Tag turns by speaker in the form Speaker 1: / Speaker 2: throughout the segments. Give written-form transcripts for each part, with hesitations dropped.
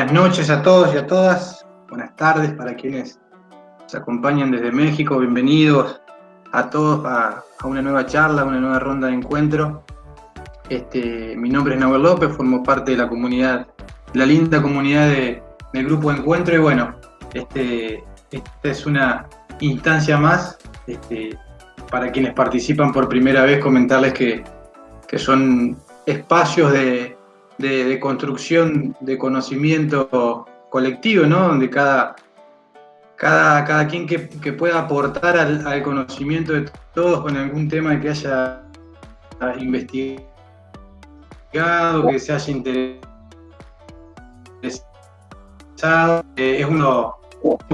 Speaker 1: Buenas noches a todos y a todas, buenas tardes para quienes nos acompañan desde México, bienvenidos a todos a una nueva charla, una nueva ronda de encuentro. Mi nombre es Nahuel López, formo parte de la comunidad, la linda comunidad del Grupo Encuentro, y bueno, esta es una instancia más, para quienes participan por primera vez, comentarles que son espacios de construcción de conocimiento colectivo, ¿no? Donde cada quien que pueda aportar al conocimiento de todos con algún tema que haya investigado, que se haya interesado, es uno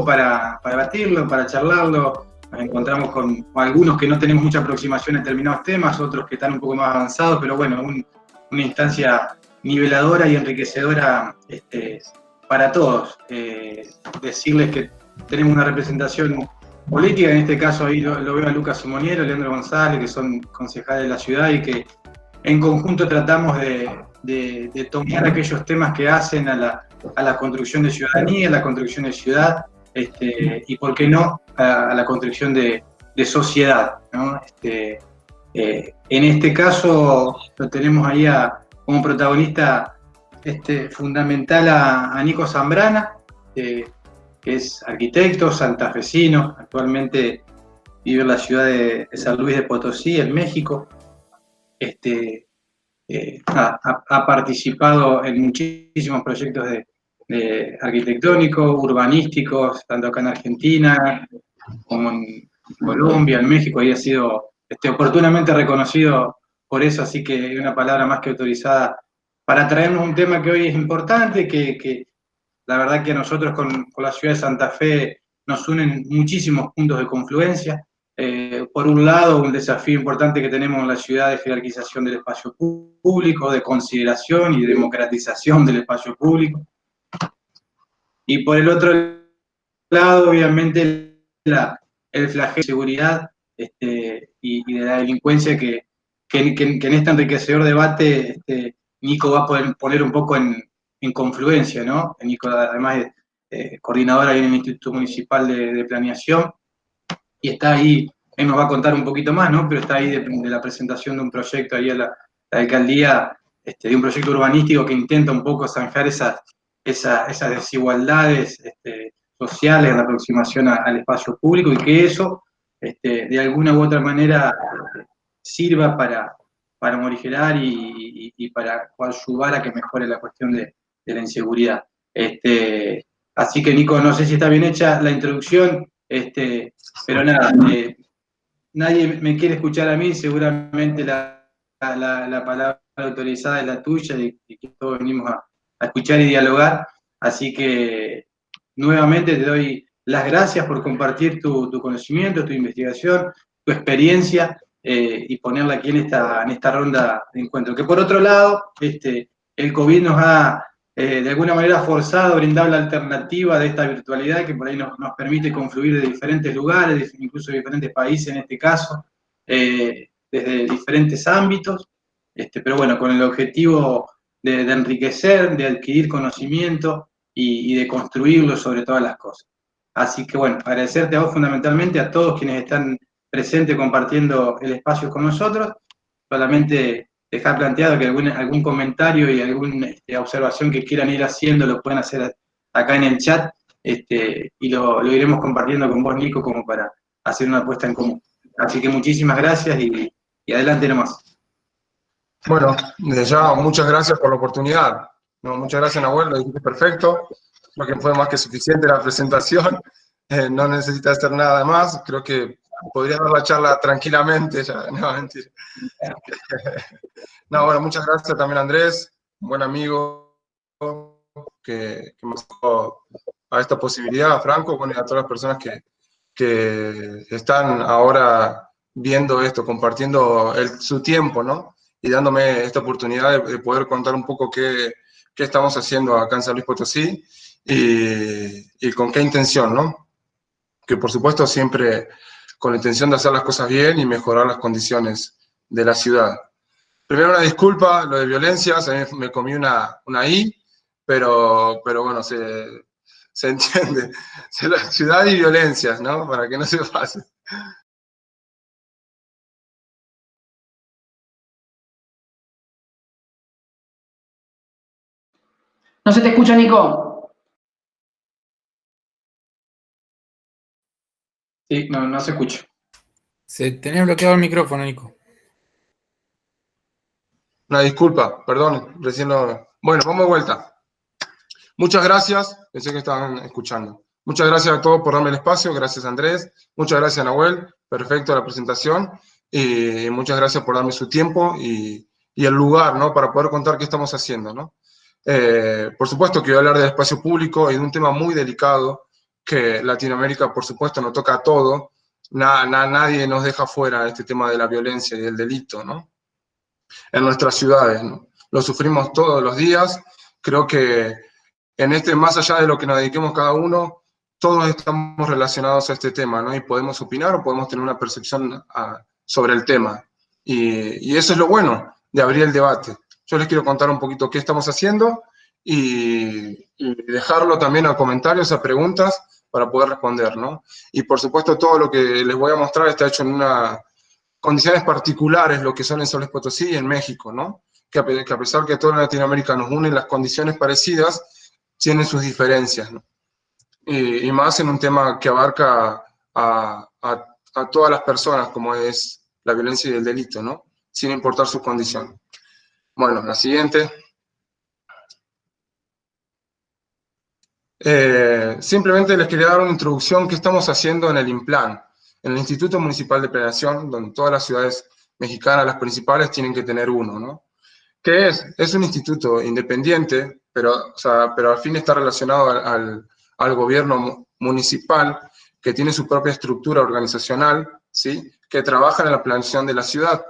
Speaker 1: para debatirlo, para charlarlo. Nos encontramos con algunos que no tenemos mucha aproximación a determinados temas, otros que están un poco más avanzados, pero bueno, una instancia niveladora y enriquecedora para todos. Decirles que tenemos una representación política, en este caso ahí lo veo a Lucas Simoniero, Leandro González, que son concejales de la ciudad y que en conjunto tratamos de tomar aquellos temas que hacen a la construcción de ciudadanía, a la construcción de ciudad, y por qué no, a la construcción de sociedad, ¿no? En este caso lo tenemos ahí como protagonista fundamental a Nico Zambrana, que es arquitecto santafesino, actualmente vive en la ciudad de San Luis de Potosí, en México. Ha participado en muchísimos proyectos de arquitectónicos, urbanísticos, tanto acá en Argentina como en Colombia, en México, y ha sido oportunamente reconocido por eso, así que es una palabra más que autorizada para traernos un tema que hoy es importante, que la verdad que a nosotros con la ciudad de Santa Fe nos unen muchísimos puntos de confluencia. Por un lado, un desafío importante que tenemos en la ciudad de jerarquización del espacio público, de consideración y de democratización del espacio público. Y por el otro lado, obviamente, el flagelo de seguridad y de la delincuencia que en este enriquecedor debate Nico va a poder poner un poco en confluencia, ¿no? Nico, además, es coordinador ahí en el Instituto Municipal de Planeación, y está ahí, él nos va a contar un poquito más, ¿no? Pero está ahí de la presentación de un proyecto ahí a la alcaldía, de un proyecto urbanístico que intenta un poco zanjar esas desigualdades sociales en la aproximación al espacio público, y que eso, de alguna u otra manera, sirva para morigerar y para ayudar a que mejore la cuestión de la inseguridad. Así que, Nico, no sé si está bien hecha la introducción, pero nada, nadie me quiere escuchar a mí, seguramente la palabra autorizada es la tuya, y que todos venimos a escuchar y dialogar, así que nuevamente te doy las gracias por compartir tu conocimiento, tu investigación, tu experiencia, y ponerla aquí en esta ronda de encuentro. Que por otro lado, el COVID nos ha de alguna manera forzado a brindar la alternativa de esta virtualidad que por ahí nos permite confluir de diferentes lugares, incluso de diferentes países en este caso, desde diferentes ámbitos, pero bueno, con el objetivo de enriquecer, de adquirir conocimiento y de construirlo sobre todas las cosas. Así que bueno, agradecerte a vos fundamentalmente, a todos quienes están presentes compartiendo el espacio con nosotros. Solamente dejar planteado que algún comentario y alguna observación que quieran ir haciendo lo pueden hacer acá en el chat, y lo iremos compartiendo con vos, Nico, como para hacer una apuesta en común. Así que muchísimas gracias y adelante nomás.
Speaker 2: Bueno, desde ya, muchas gracias por la oportunidad. No, muchas gracias, Nahuel, lo dijiste perfecto. Creo que fue más que suficiente la presentación. No necesitas hacer nada más. Creo que podría dar la charla tranquilamente. Ya. No, mentira. No, bueno, muchas gracias también a Andrés, un buen amigo que me sacó a esta posibilidad, a Franco, bueno, y a todas las personas que están ahora viendo esto, compartiendo su tiempo, ¿no? Y dándome esta oportunidad de poder contar un poco qué estamos haciendo acá en San Luis Potosí y con qué intención, ¿no? Que por supuesto siempre con la intención de hacer las cosas bien y mejorar las condiciones de la ciudad. Primero una disculpa, lo de violencias, me comí una I, pero bueno, se entiende. Ciudad y violencias, ¿no? Para que no se pase.
Speaker 3: No se te escucha, Nico.
Speaker 1: Sí, no se escucha.
Speaker 4: Tenés bloqueado el micrófono, Nico.
Speaker 2: Una disculpa, perdón, recién lo... Bueno, vamos de vuelta. Muchas gracias, pensé que estaban escuchando. Muchas gracias a todos por darme el espacio, gracias Andrés, muchas gracias Nahuel, perfecto la presentación, y muchas gracias por darme su tiempo y el lugar, ¿no? Para poder contar qué estamos haciendo, ¿no? Por supuesto que voy a hablar del espacio público y de un tema muy delicado, que Latinoamérica, por supuesto, nos toca a todo, nadie nos deja fuera este tema de la violencia y del delito, ¿no? En nuestras ciudades, ¿no? Lo sufrimos todos los días, creo que en más allá de lo que nos dediquemos cada uno, todos estamos relacionados a este tema, ¿no? Y podemos opinar o podemos tener una percepción sobre el tema. Y eso es lo bueno de abrir el debate. Yo les quiero contar un poquito qué estamos haciendo y dejarlo también a comentarios, a preguntas, para poder responder, ¿no? Y por supuesto todo lo que les voy a mostrar está hecho en condiciones particulares, lo que son en San Luis Potosí y en México, ¿no? Que a pesar que toda Latinoamérica nos une, las condiciones parecidas tienen sus diferencias, ¿no? Y más en un tema que abarca a todas las personas, como es la violencia y el delito, ¿no? Sin importar su condición. Bueno, la siguiente. Simplemente les quería dar una introducción que estamos haciendo en el INPLAN, en el Instituto Municipal de Planeación, donde todas las ciudades mexicanas, las principales, tienen que tener uno, ¿no? ¿Qué es? Es un instituto independiente, pero al fin está relacionado al gobierno municipal, que tiene su propia estructura organizacional, ¿sí? Que trabaja en la planeación de la ciudad.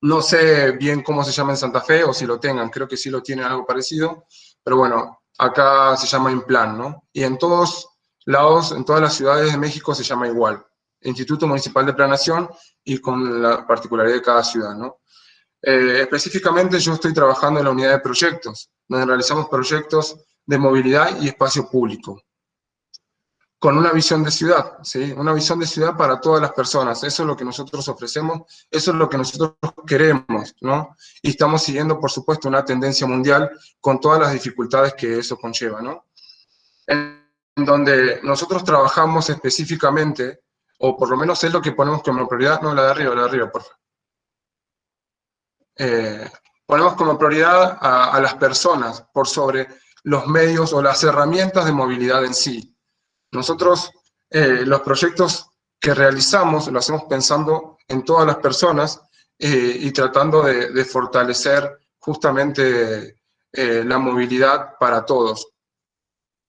Speaker 2: No sé bien cómo se llama en Santa Fe, o si lo tengan, creo que sí lo tienen algo parecido, pero bueno, acá se llama INPLAN, ¿no? Y en todos lados, en todas las ciudades de México se llama igual, Instituto Municipal de Planeación, y con la particularidad de cada ciudad, ¿no? Específicamente yo estoy trabajando en la unidad de proyectos, donde realizamos proyectos de movilidad y espacio público, con una visión de ciudad, ¿sí? Una visión de ciudad para todas las personas. Eso es lo que nosotros ofrecemos, eso es lo que nosotros queremos, ¿no? Y estamos siguiendo, por supuesto, una tendencia mundial con todas las dificultades que eso conlleva, ¿no? En donde nosotros trabajamos específicamente, o por lo menos es lo que ponemos como prioridad, no, la de arriba, por favor. Ponemos como prioridad a las personas por sobre los medios o las herramientas de movilidad en sí. Nosotros los proyectos que realizamos lo hacemos pensando en todas las personas y tratando de fortalecer justamente la movilidad para todos.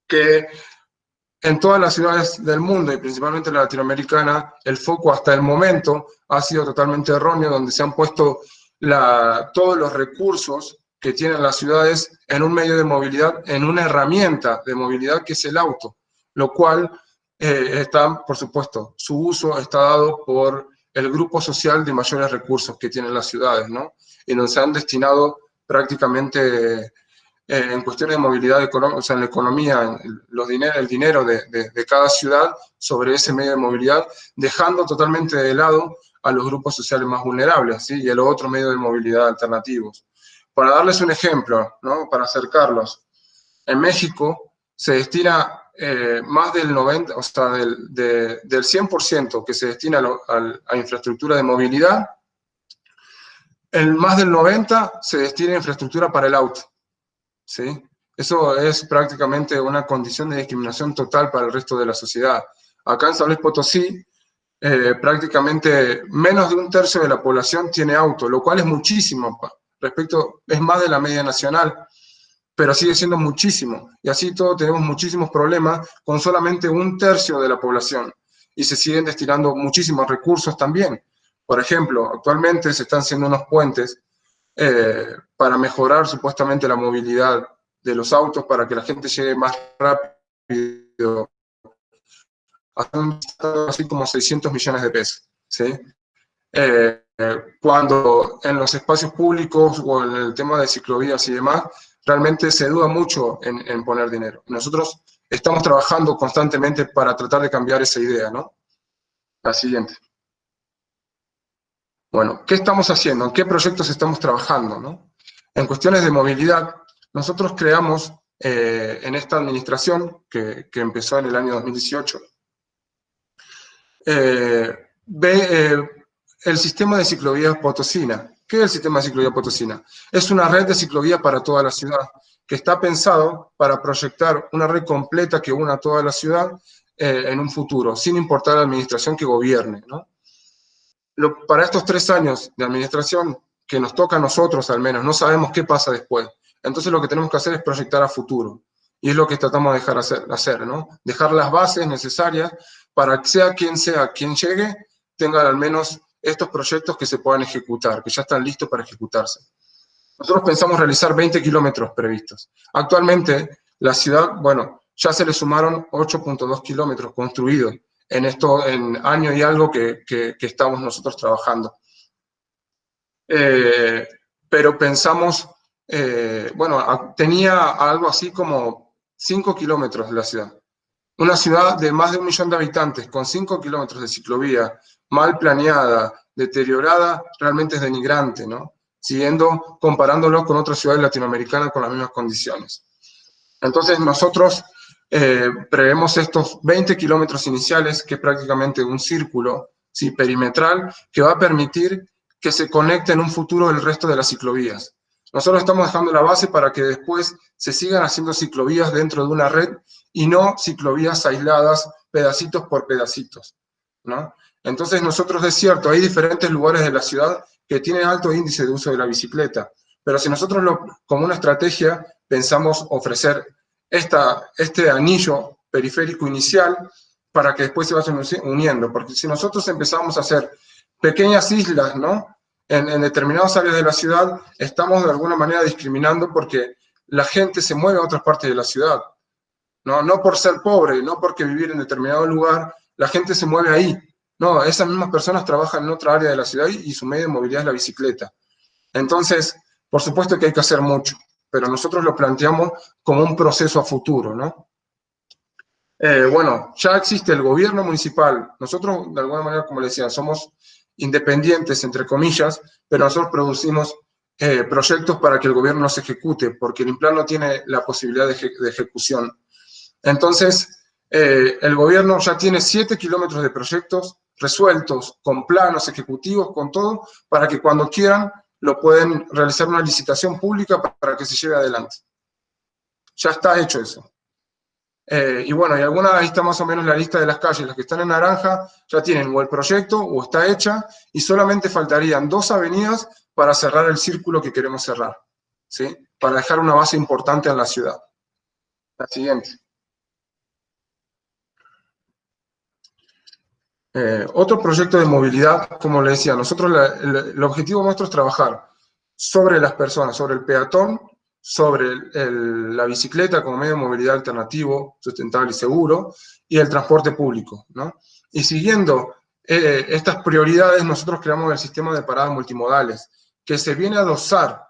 Speaker 2: Que en todas las ciudades del mundo y principalmente la latinoamericana, el foco hasta el momento ha sido totalmente erróneo, donde se han puesto todos los recursos que tienen las ciudades en un medio de movilidad, en una herramienta de movilidad que es el auto, lo cual por supuesto, su uso está dado por el grupo social de mayores recursos que tienen las ciudades, ¿no? Y donde se han destinado prácticamente en cuestiones de movilidad económica, o sea, en la economía, el dinero de cada ciudad sobre ese medio de movilidad, dejando totalmente de lado a los grupos sociales más vulnerables, ¿sí? Y a los otros medios de movilidad alternativos. Para darles un ejemplo, ¿no? Para acercarlos, en México se destina más del 90%, o sea, del 100% que se destina a infraestructura de movilidad, más del 90% se destina a infraestructura para el auto, ¿sí? Eso es prácticamente una condición de discriminación total para el resto de la sociedad. Acá en San Luis Potosí, prácticamente menos de un tercio de la población tiene auto, lo cual es muchísimo, es más de la media nacional, pero sigue siendo muchísimo. Y así todos tenemos muchísimos problemas con solamente un tercio de la población. Y se siguen destinando muchísimos recursos también. Por ejemplo, actualmente se están haciendo unos puentes para mejorar supuestamente la movilidad de los autos, para que la gente llegue más rápido, así como 600 millones de pesos, ¿sí? Cuando en los espacios públicos o en el tema de ciclovías y demás, realmente se duda mucho en poner dinero. Nosotros estamos trabajando constantemente para tratar de cambiar esa idea, ¿no? La siguiente. Bueno, ¿qué estamos haciendo? ¿En qué proyectos estamos trabajando, no? En cuestiones de movilidad, nosotros creamos en esta administración, que empezó en el año 2018, el sistema de ciclovías Potosina. ¿Qué es el sistema de ciclovía Potosina? Es una red de ciclovía para toda la ciudad, que está pensado para proyectar una red completa que una toda la ciudad en un futuro, sin importar la administración que gobierne, ¿no? Para estos 3 años de administración, que nos toca a nosotros al menos, no sabemos qué pasa después. Entonces lo que tenemos que hacer es proyectar a futuro. Y es lo que tratamos de dejar hacer, ¿no? Dejar las bases necesarias para que sea quien llegue, tengan al menos estos proyectos que se puedan ejecutar, que ya están listos para ejecutarse. Nosotros pensamos realizar 20 kilómetros previstos. Actualmente, la ciudad, bueno, ya se le sumaron 8.2 kilómetros construidos en año y algo que estamos nosotros trabajando. Pero pensamos, bueno, tenía algo así como 5 kilómetros de la ciudad. Una ciudad de más de 1 millón de habitantes, con 5 kilómetros de ciclovía, mal planeada, deteriorada, realmente es denigrante, ¿no? Comparándolo con otras ciudades latinoamericanas con las mismas condiciones. Entonces nosotros prevemos estos 20 kilómetros iniciales, que es prácticamente un círculo, ¿sí?, perimetral, que va a permitir que se conecte en un futuro el resto de las ciclovías. Nosotros estamos dejando la base para que después se sigan haciendo ciclovías dentro de una red y no ciclovías aisladas, pedacitos por pedacitos, ¿no? Entonces nosotros, es cierto, hay diferentes lugares de la ciudad que tienen alto índice de uso de la bicicleta, pero si nosotros como una estrategia pensamos ofrecer este anillo periférico inicial para que después se vayan uniendo, porque si nosotros empezamos a hacer pequeñas islas, ¿no?, en determinadas áreas de la ciudad, estamos de alguna manera discriminando porque la gente se mueve a otras partes de la ciudad, ¿no? No por ser pobre, no porque vivir en determinado lugar, la gente se mueve ahí. No, esas mismas personas trabajan en otra área de la ciudad y su medio de movilidad es la bicicleta. Entonces, por supuesto que hay que hacer mucho, pero nosotros lo planteamos como un proceso a futuro, ¿no? Bueno, ya existe el gobierno municipal. Nosotros, de alguna manera, como les decía, somos independientes, entre comillas, pero nosotros producimos proyectos para que el gobierno los ejecute, porque el INPLAN no tiene la posibilidad de ejecución. Entonces, el gobierno ya tiene 7 kilómetros de proyectos resueltos, con planos ejecutivos, con todo, para que cuando quieran lo pueden realizar una licitación pública para que se lleve adelante. Ya está hecho eso. Y bueno, ahí está más o menos la lista de las calles. Las que están en naranja ya tienen o el proyecto o está hecha, y solamente faltarían 2 avenidas para cerrar el círculo que queremos cerrar, ¿sí? Para dejar una base importante en la ciudad. La siguiente. Otro proyecto de movilidad, como les decía, nosotros el objetivo nuestro es trabajar sobre las personas, sobre el peatón, sobre la bicicleta como medio de movilidad alternativo, sustentable y seguro, y el transporte público, ¿no? Y siguiendo estas prioridades, nosotros creamos el sistema de paradas multimodales, que se viene a adosar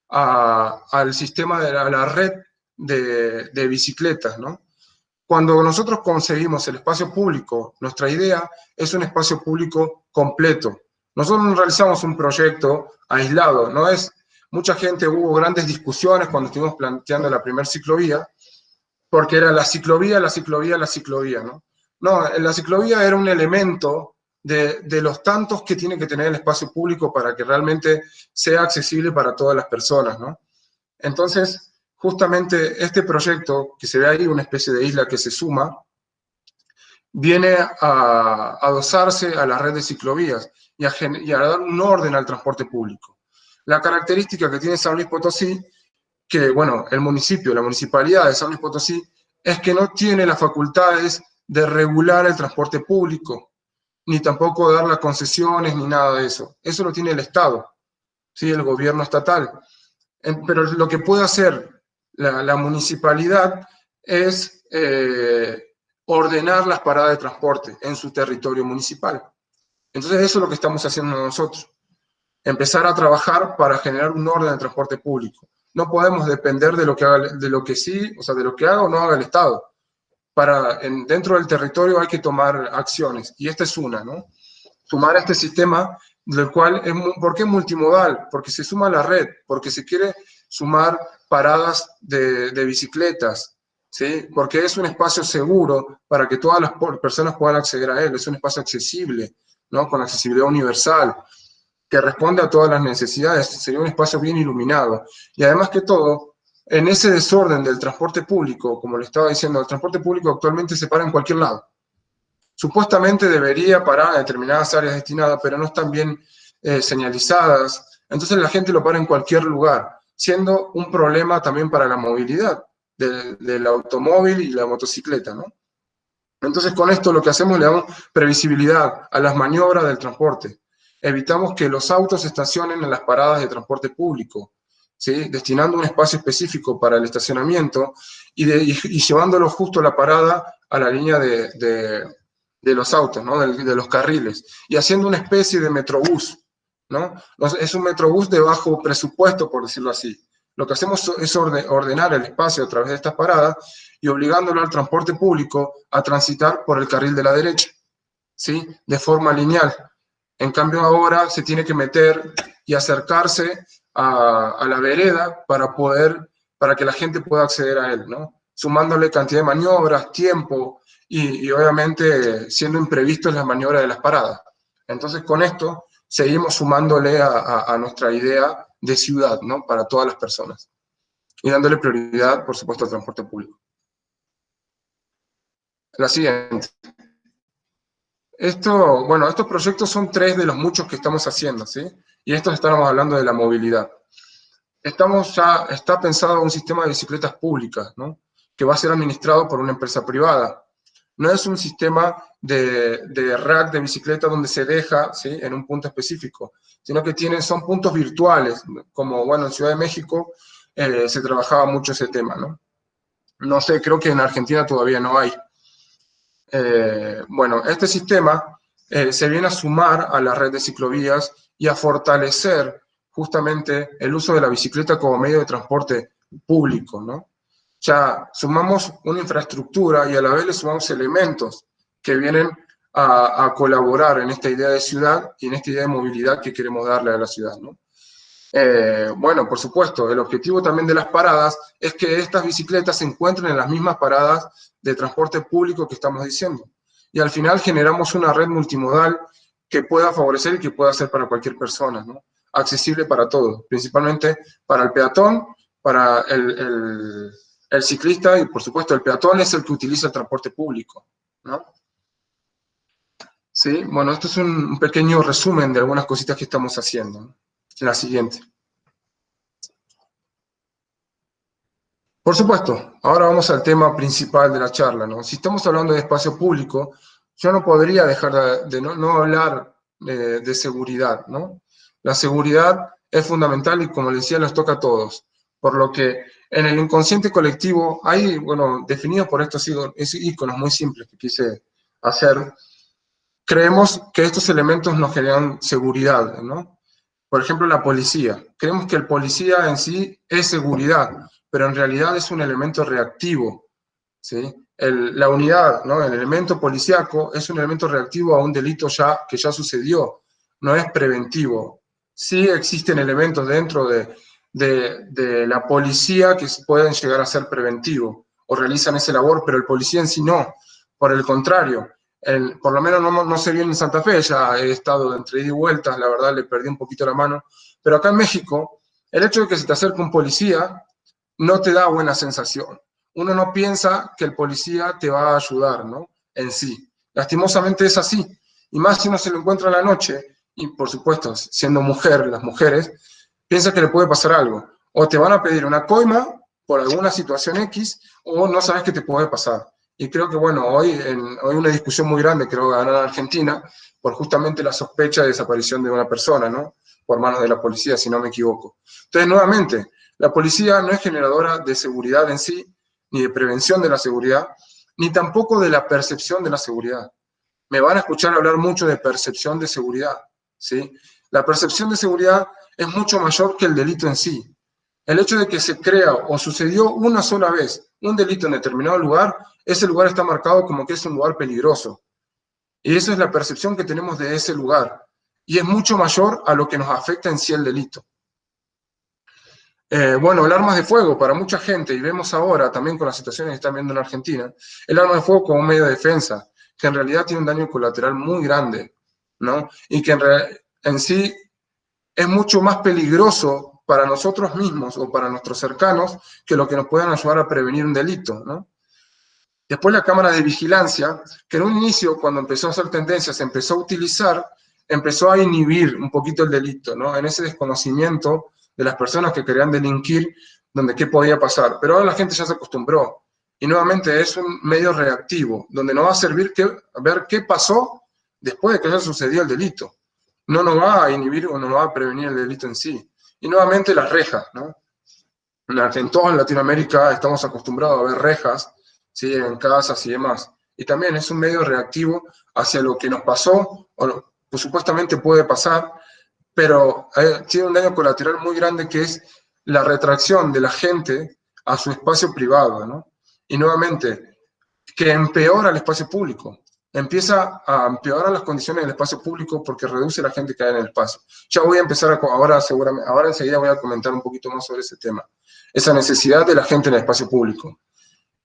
Speaker 2: al sistema a la red de bicicletas, ¿no? Cuando nosotros concebimos el espacio público, nuestra idea es un espacio público completo. Nosotros no realizamos un proyecto aislado, no es... Mucha gente, hubo grandes discusiones cuando estuvimos planteando la primera ciclovía, porque era la ciclovía, ¿no? No, la ciclovía era un elemento de los tantos que tiene que tener el espacio público para que realmente sea accesible para todas las personas, ¿no? Entonces, justamente este proyecto, que se ve ahí, una especie de isla que se suma, viene a adosarse a la red de ciclovías y a dar un orden al transporte público. La característica que tiene San Luis Potosí, que bueno, la municipalidad de San Luis Potosí, es que no tiene las facultades de regular el transporte público, ni tampoco dar las concesiones, ni nada de eso. Eso lo tiene el Estado, ¿sí?, el gobierno estatal. Pero lo que puede hacer la municipalidad es ordenar las paradas de transporte en su territorio municipal. Entonces eso es lo que estamos haciendo nosotros. Empezar a trabajar para generar un orden de transporte público. no podemos depender de lo que haga, de lo que sí, o sea, de lo que haga o no haga el Estado. Dentro del territorio hay que tomar acciones, y esta es una, ¿no? Sumar a este sistema, del cual, ¿por qué multimodal? Porque se suma a la red, porque se quiere sumar paradas de bicicletas, ¿sí? Porque es un espacio seguro para que todas las personas puedan acceder a él, es un espacio accesible, ¿no? Con accesibilidad universal, que responde a todas las necesidades, sería un espacio bien iluminado. Y además que todo, en ese desorden del transporte público, como le estaba diciendo, el transporte público actualmente se para en cualquier lado. Supuestamente debería parar en determinadas áreas destinadas, pero no están bien señalizadas. Entonces la gente lo para en cualquier lugar, siendo un problema también para la movilidad del automóvil y la motocicleta, ¿no? Entonces con esto lo que hacemos, le damos previsibilidad a las maniobras del transporte. Evitamos que los autos estacionen en las paradas de transporte público, ¿sí? Destinando un espacio específico para el estacionamiento y llevándolo justo a la parada, a la línea de los autos, ¿no? De los carriles, y haciendo una especie de metrobús, ¿no? Es un metrobús de bajo presupuesto, por decirlo así. Lo que hacemos es ordenar el espacio a través de estas paradas y obligándolo al transporte público a transitar por el carril de la derecha, ¿sí? De forma lineal. En cambio ahora se tiene que meter y acercarse a la vereda para que la gente pueda acceder a él, ¿no? Sumándole cantidad de maniobras, tiempo y obviamente siendo imprevistos las maniobras de las paradas. Entonces con esto seguimos sumándole a nuestra idea de ciudad, ¿no? Para todas las personas. Y dándole prioridad, por supuesto, al transporte público. La siguiente. Estos proyectos son 3 de los muchos que estamos haciendo, ¿sí? Y estos estábamos hablando de la movilidad. Está pensado un sistema de bicicletas públicas, ¿no? Que va a ser administrado por una empresa privada. No es un sistema de rack de bicicleta donde se deja, ¿sí? En un punto específico, sino que son puntos virtuales, como, bueno, en Ciudad de México se trabajaba mucho ese tema, ¿no? No sé, creo que en Argentina todavía no hay. Este sistema se viene a sumar a la red de ciclovías y a fortalecer justamente el uso de la bicicleta como medio de transporte público, ¿no? Ya sumamos una infraestructura y a la vez le sumamos elementos que vienen a colaborar en esta idea de ciudad y en esta idea de movilidad que queremos darle a la ciudad, ¿no? Por supuesto, el objetivo también de las paradas es que estas bicicletas se encuentren en las mismas paradas de transporte público que estamos diciendo. Y al final generamos una red multimodal que pueda favorecer y que pueda ser para cualquier persona, ¿no? Accesible para todos, principalmente para el peatón, para el ciclista y, por supuesto, el peatón es el que utiliza el transporte público, ¿no? Sí, bueno, esto es un pequeño resumen de algunas cositas que estamos haciendo, ¿no? La siguiente. Por supuesto, ahora vamos al tema principal de la charla, ¿no? Si estamos hablando de espacio público, yo no podría dejar de no hablar de seguridad, ¿no? La seguridad es fundamental y, como les decía, nos toca a todos. Por lo que en el inconsciente colectivo hay, definido por estos íconos muy simples que quise hacer, creemos que estos elementos nos generan seguridad, ¿no? Por ejemplo, la policía. Creemos que el policía en sí es seguridad, pero en realidad es un elemento reactivo, ¿sí? La unidad, ¿no? El elemento policíaco es un elemento reactivo a un delito que ya sucedió, no es preventivo. Sí existen elementos dentro de la policía que pueden llegar a ser preventivos o realizan esa labor, pero el policía en sí no. Por el contrario, por lo menos no sé bien en Santa Fe, ya he estado entre ida y vueltas, la verdad le perdí un poquito la mano, pero acá en México, el hecho de que se te acerque un policía no te da buena sensación. Uno no piensa que el policía te va a ayudar, ¿no? En sí. Lastimosamente es así. Y más si uno se lo encuentra en la noche, y por supuesto, siendo mujer, las mujeres, piensa que le puede pasar algo. O te van a pedir una coima por alguna situación X, o no sabes qué te puede pasar. Y creo que, hoy una discusión muy grande, creo que ganó en Argentina, por justamente la sospecha de desaparición de una persona, ¿no? Por manos de la policía, si no me equivoco. Entonces, nuevamente, la policía no es generadora de seguridad en sí, ni de prevención de la seguridad, ni tampoco de la percepción de la seguridad. Me van a escuchar hablar mucho de percepción de seguridad, ¿sí? La percepción de seguridad es mucho mayor que el delito en sí. El hecho de que se crea o sucedió una sola vez un delito en determinado lugar, ese lugar está marcado como que es un lugar peligroso. Y esa es la percepción que tenemos de ese lugar. Y es mucho mayor a lo que nos afecta en sí el delito. Bueno, el arma de fuego para mucha gente, y vemos ahora también con las situaciones que están viendo en Argentina, el arma de fuego como un medio de defensa, que en realidad tiene un daño colateral muy grande, ¿no? Y que en sí es mucho más peligroso para nosotros mismos o para nuestros cercanos que lo que nos puedan ayudar a prevenir un delito, ¿no? Después la cámara de vigilancia, que en un inicio, cuando empezó a hacer tendencia, se empezó a utilizar, empezó a inhibir un poquito el delito, ¿no? En ese desconocimiento de las personas que querían delinquir, donde qué podía pasar. Pero ahora la gente ya se acostumbró. Y nuevamente es un medio reactivo, donde nos va a servir ver qué pasó después de que haya sucedido el delito. No nos va a inhibir o no nos va a prevenir el delito en sí. Y nuevamente las rejas, ¿no? En toda Latinoamérica estamos acostumbrados a ver rejas, ¿sí? En casas y demás. Y también es un medio reactivo hacia lo que nos pasó, o pues, supuestamente puede pasar, pero tiene un daño colateral muy grande que es la retracción de la gente a su espacio privado, ¿no? Y nuevamente, que empeora el espacio público. Empieza a empeorar las condiciones del espacio público porque reduce la gente que hay en el espacio. Ya voy a empezar, ahora enseguida voy a comentar un poquito más sobre ese tema. Esa necesidad de la gente en el espacio público.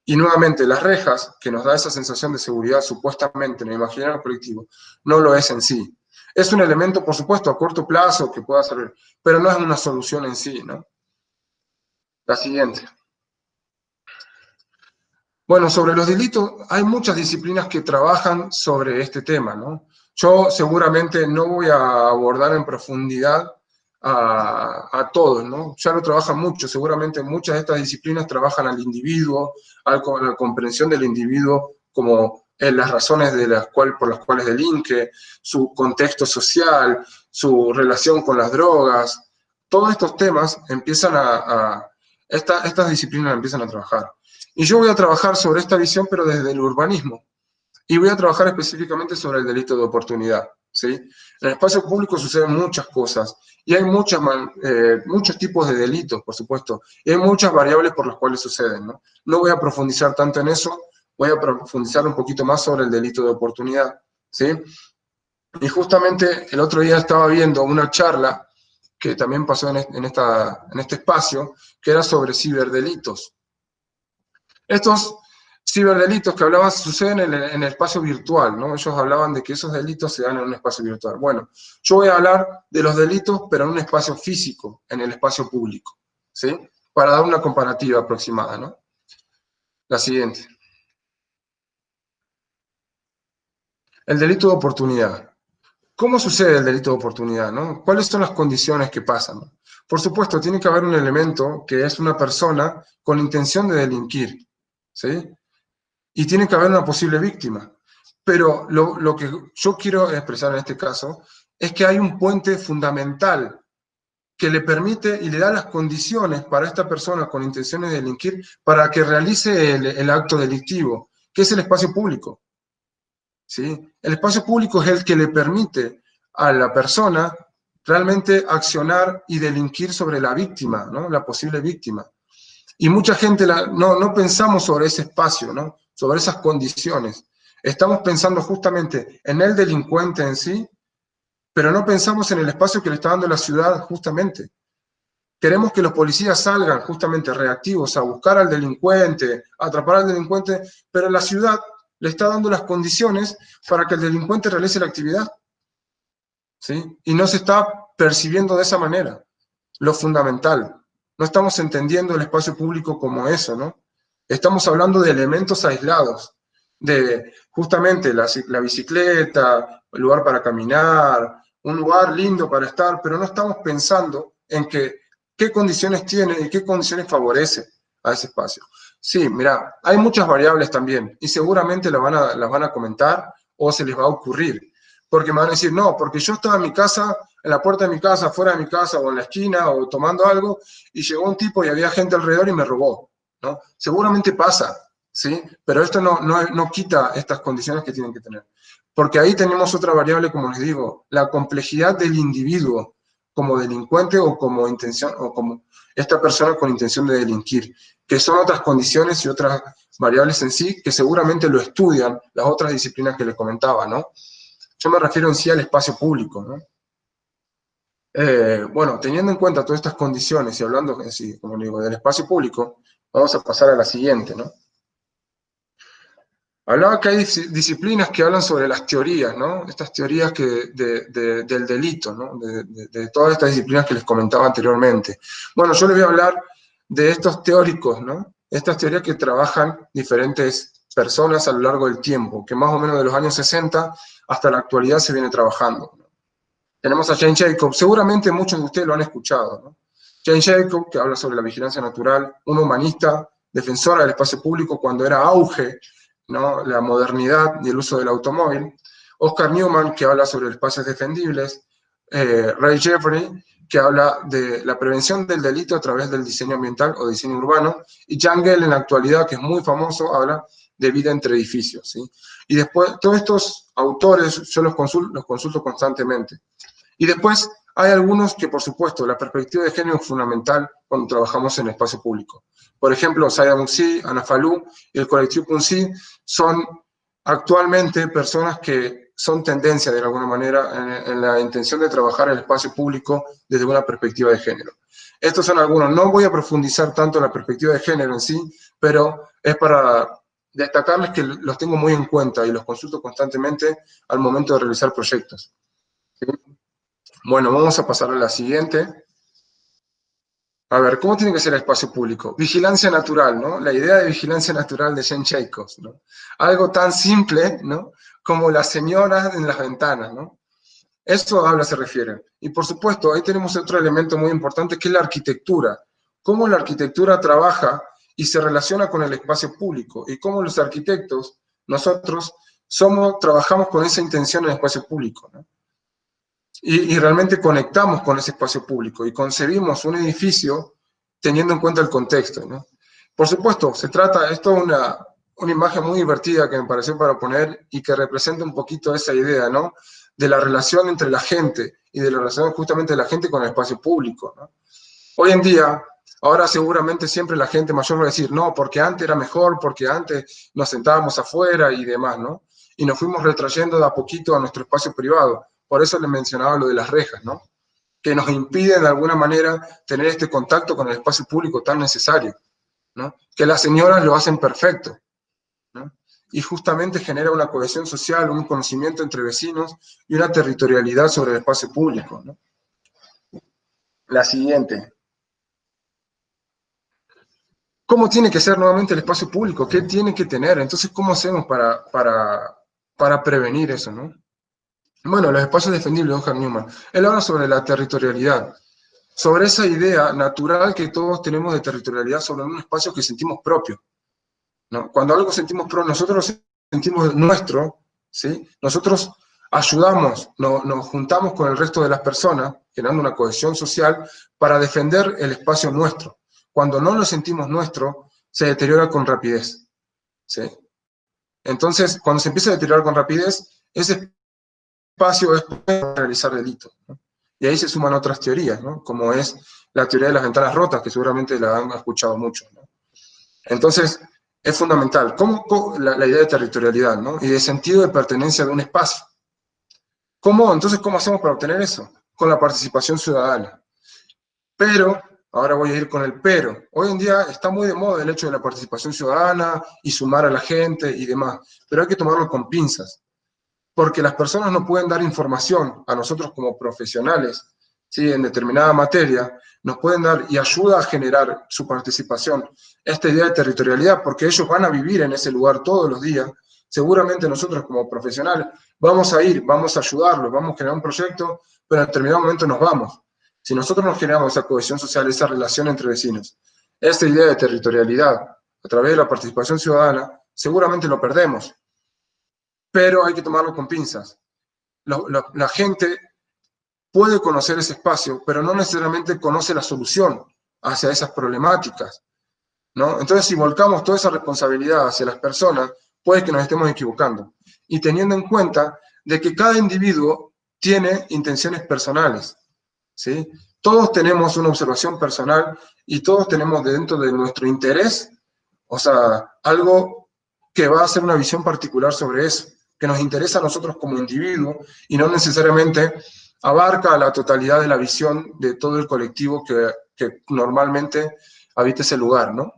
Speaker 2: Y nuevamente, las rejas, que nos da esa sensación de seguridad supuestamente en el imaginario colectivo, no lo es en sí. Es un elemento, por supuesto, a corto plazo que pueda servir, pero no es una solución en sí, ¿no? La siguiente. Bueno, sobre los delitos, hay muchas disciplinas que trabajan sobre este tema, ¿no? Yo seguramente no voy a abordar en profundidad a todos, ¿no? Ya lo trabajan mucho, seguramente muchas de estas disciplinas trabajan al individuo, a la comprensión del individuo como en las razones por las cuales delinque, su contexto social, su relación con las drogas. Todos estos temas empiezan estas disciplinas empiezan a trabajar. Y yo voy a trabajar sobre esta visión, pero desde el urbanismo. Y voy a trabajar específicamente sobre el delito de oportunidad, ¿sí? En el espacio público suceden muchas cosas. Y hay muchos tipos de delitos, por supuesto. Y hay muchas variables por las cuales suceden, ¿no? No voy a profundizar tanto en eso. Voy a profundizar un poquito más sobre el delito de oportunidad, ¿sí? Y justamente el otro día estaba viendo una charla que también pasó en este espacio, que era sobre ciberdelitos. Estos ciberdelitos que hablaban suceden en el espacio virtual, ¿no? Ellos hablaban de que esos delitos se dan en un espacio virtual. Bueno, yo voy a hablar de los delitos, pero en un espacio físico, en el espacio público, ¿sí? Para dar una comparativa aproximada, ¿no? La siguiente. El delito de oportunidad. ¿Cómo sucede el delito de oportunidad, no? ¿Cuáles son las condiciones que pasan? Por supuesto, tiene que haber un elemento que es una persona con intención de delinquir, ¿sí? Y tiene que haber una posible víctima. Pero lo que yo quiero expresar en este caso es que hay un puente fundamental que le permite y le da las condiciones para esta persona con intenciones de delinquir para que realice el acto delictivo, que es el espacio público, ¿sí? El espacio público es el que le permite a la persona realmente accionar y delinquir sobre la víctima, ¿no? La posible víctima. Y mucha gente no pensamos sobre ese espacio, ¿no? Sobre esas condiciones. Estamos pensando justamente en el delincuente en sí, pero no pensamos en el espacio que le está dando la ciudad justamente. Queremos que los policías salgan justamente reactivos a buscar al delincuente, a atrapar al delincuente, pero la ciudad le está dando las condiciones para que el delincuente realice la actividad, ¿sí? Y no se está percibiendo de esa manera lo fundamental. No estamos entendiendo el espacio público como eso, ¿no? Estamos hablando de elementos aislados, de justamente la bicicleta, el lugar para caminar, un lugar lindo para estar, pero no estamos pensando en qué condiciones tiene y qué condiciones favorece a ese espacio. Sí, mira, hay muchas variables también, y seguramente las van a comentar o se les va a ocurrir, porque me van a decir, no, porque yo estaba en mi casa, en la puerta de mi casa, fuera de mi casa, o en la esquina, o tomando algo, y llegó un tipo y había gente alrededor y me robó, ¿no? Seguramente pasa, ¿sí? Pero esto no quita estas condiciones que tienen que tener. Porque ahí tenemos otra variable, como les digo, la complejidad del individuo como delincuente o como intención, o como esta persona con intención de delinquir, que son otras condiciones y otras variables en sí que seguramente lo estudian las otras disciplinas que les comentaba, ¿no? Yo me refiero en sí al espacio público, ¿no? Bueno, teniendo en cuenta todas estas condiciones y hablando, sí, como digo, del espacio público, vamos a pasar a la siguiente, ¿no? Hablaba que hay disciplinas que hablan sobre las teorías, ¿no? Estas teorías del delito, ¿no? De todas estas disciplinas que les comentaba anteriormente. Bueno, yo les voy a hablar de estos teóricos, ¿no? Estas teorías que trabajan diferentes personas a lo largo del tiempo, que más o menos de los años 60 hasta la actualidad se viene trabajando, ¿no? Tenemos a Jane Jacobs, seguramente muchos de ustedes lo han escuchado, ¿no? Jane Jacobs, que habla sobre la vigilancia natural, una humanista, defensora del espacio público cuando era auge, ¿no? La modernidad y el uso del automóvil. Oscar Newman, que habla sobre espacios defendibles. Ray Jeffrey, que habla de la prevención del delito a través del diseño ambiental o diseño urbano. Y Jan Gehl, en la actualidad, que es muy famoso, habla de vida entre edificios, ¿sí? Y después, todos estos autores yo los consulto constantemente. Y después hay algunos que, por supuesto, la perspectiva de género es fundamental cuando trabajamos en espacio público. Por ejemplo, Saida Moussi, Ana Falú y el colectivo Punsi son actualmente personas que son tendencia de alguna manera en la intención de trabajar el espacio público desde una perspectiva de género. Estos son algunos. No voy a profundizar tanto en la perspectiva de género en sí, pero es para destacarles que los tengo muy en cuenta y los consulto constantemente al momento de realizar proyectos. ¿Sí? Bueno, vamos a pasar a la siguiente. A ver, ¿cómo tiene que ser el espacio público? Vigilancia natural, ¿no? La idea de vigilancia natural de Jane Jacobs, ¿no? Algo tan simple, ¿no? Como las señoras en las ventanas, ¿no? Eso habla, se refiere. Y por supuesto, ahí tenemos otro elemento muy importante que es la arquitectura. Cómo la arquitectura trabaja y se relaciona con el espacio público. Y cómo los arquitectos, nosotros, trabajamos con esa intención en el espacio público, ¿no? Y realmente conectamos con ese espacio público y concebimos un edificio teniendo en cuenta el contexto, ¿no? Por supuesto, esto es una imagen muy divertida que me pareció para poner y que representa un poquito esa idea, ¿no? De la relación entre la gente y de la relación justamente de la gente con el espacio público, ¿no? Hoy en día, ahora seguramente siempre la gente mayor va a decir, no, porque antes era mejor, porque antes nos sentábamos afuera y demás, ¿no? Y nos fuimos retrayendo de a poquito a nuestro espacio privado. Por eso les mencionaba lo de las rejas, ¿no? Que nos impiden de alguna manera tener este contacto con el espacio público tan necesario, ¿no? Que las señoras lo hacen perfecto, ¿no? Y justamente genera una cohesión social, un conocimiento entre vecinos y una territorialidad sobre el espacio público, ¿no? La siguiente. ¿Cómo tiene que ser nuevamente el espacio público? ¿Qué tiene que tener? Entonces, ¿cómo hacemos para prevenir eso, ¿no? Bueno, los espacios defendibles de Oscar Newman. Él habla sobre la territorialidad, sobre esa idea natural que todos tenemos de territorialidad sobre un espacio que sentimos propio, ¿no? Cuando algo sentimos propio, nosotros lo sentimos nuestro, ¿sí? Nosotros ayudamos, nos juntamos con el resto de las personas, generando una cohesión social para defender el espacio nuestro. Cuando no lo sentimos nuestro, se deteriora con rapidez, ¿sí? Entonces, cuando se empieza a deteriorar con rapidez, ese espacio es para realizar delitos, ¿no? Y ahí se suman otras teorías, ¿no? Como es la teoría de las ventanas rotas, que seguramente la han escuchado mucho, ¿no? Entonces, es fundamental. La idea de territorialidad, ¿no? Y de sentido de pertenencia de un espacio. Entonces, ¿cómo hacemos para obtener eso? Con la participación ciudadana. Pero, ahora voy a ir con el pero. Hoy en día está muy de moda el hecho de la participación ciudadana y sumar a la gente y demás. Pero hay que tomarlo con pinzas. Porque las personas no pueden dar información a nosotros como profesionales, ¿sí? En determinada materia, nos pueden dar y ayuda a generar su participación, esta idea de territorialidad, porque ellos van a vivir en ese lugar todos los días. Seguramente nosotros como profesionales vamos a ir, vamos a ayudarlos, vamos a generar un proyecto, pero en determinado momento nos vamos. Si nosotros no generamos esa cohesión social, esa relación entre vecinos, esta idea de territorialidad a través de la participación ciudadana, seguramente lo perdemos. Pero hay que tomarlo con pinzas. La gente puede conocer ese espacio, pero no necesariamente conoce la solución hacia esas problemáticas, ¿no? Entonces, si volcamos toda esa responsabilidad hacia las personas, puede que nos estemos equivocando. Y teniendo en cuenta de que cada individuo tiene intenciones personales, ¿sí? Todos tenemos una observación personal y todos tenemos dentro de nuestro interés, o sea, algo que va a ser una visión particular sobre eso, que nos interesa a nosotros como individuos y no necesariamente abarca la totalidad de la visión de todo el colectivo que normalmente habita ese lugar, ¿no?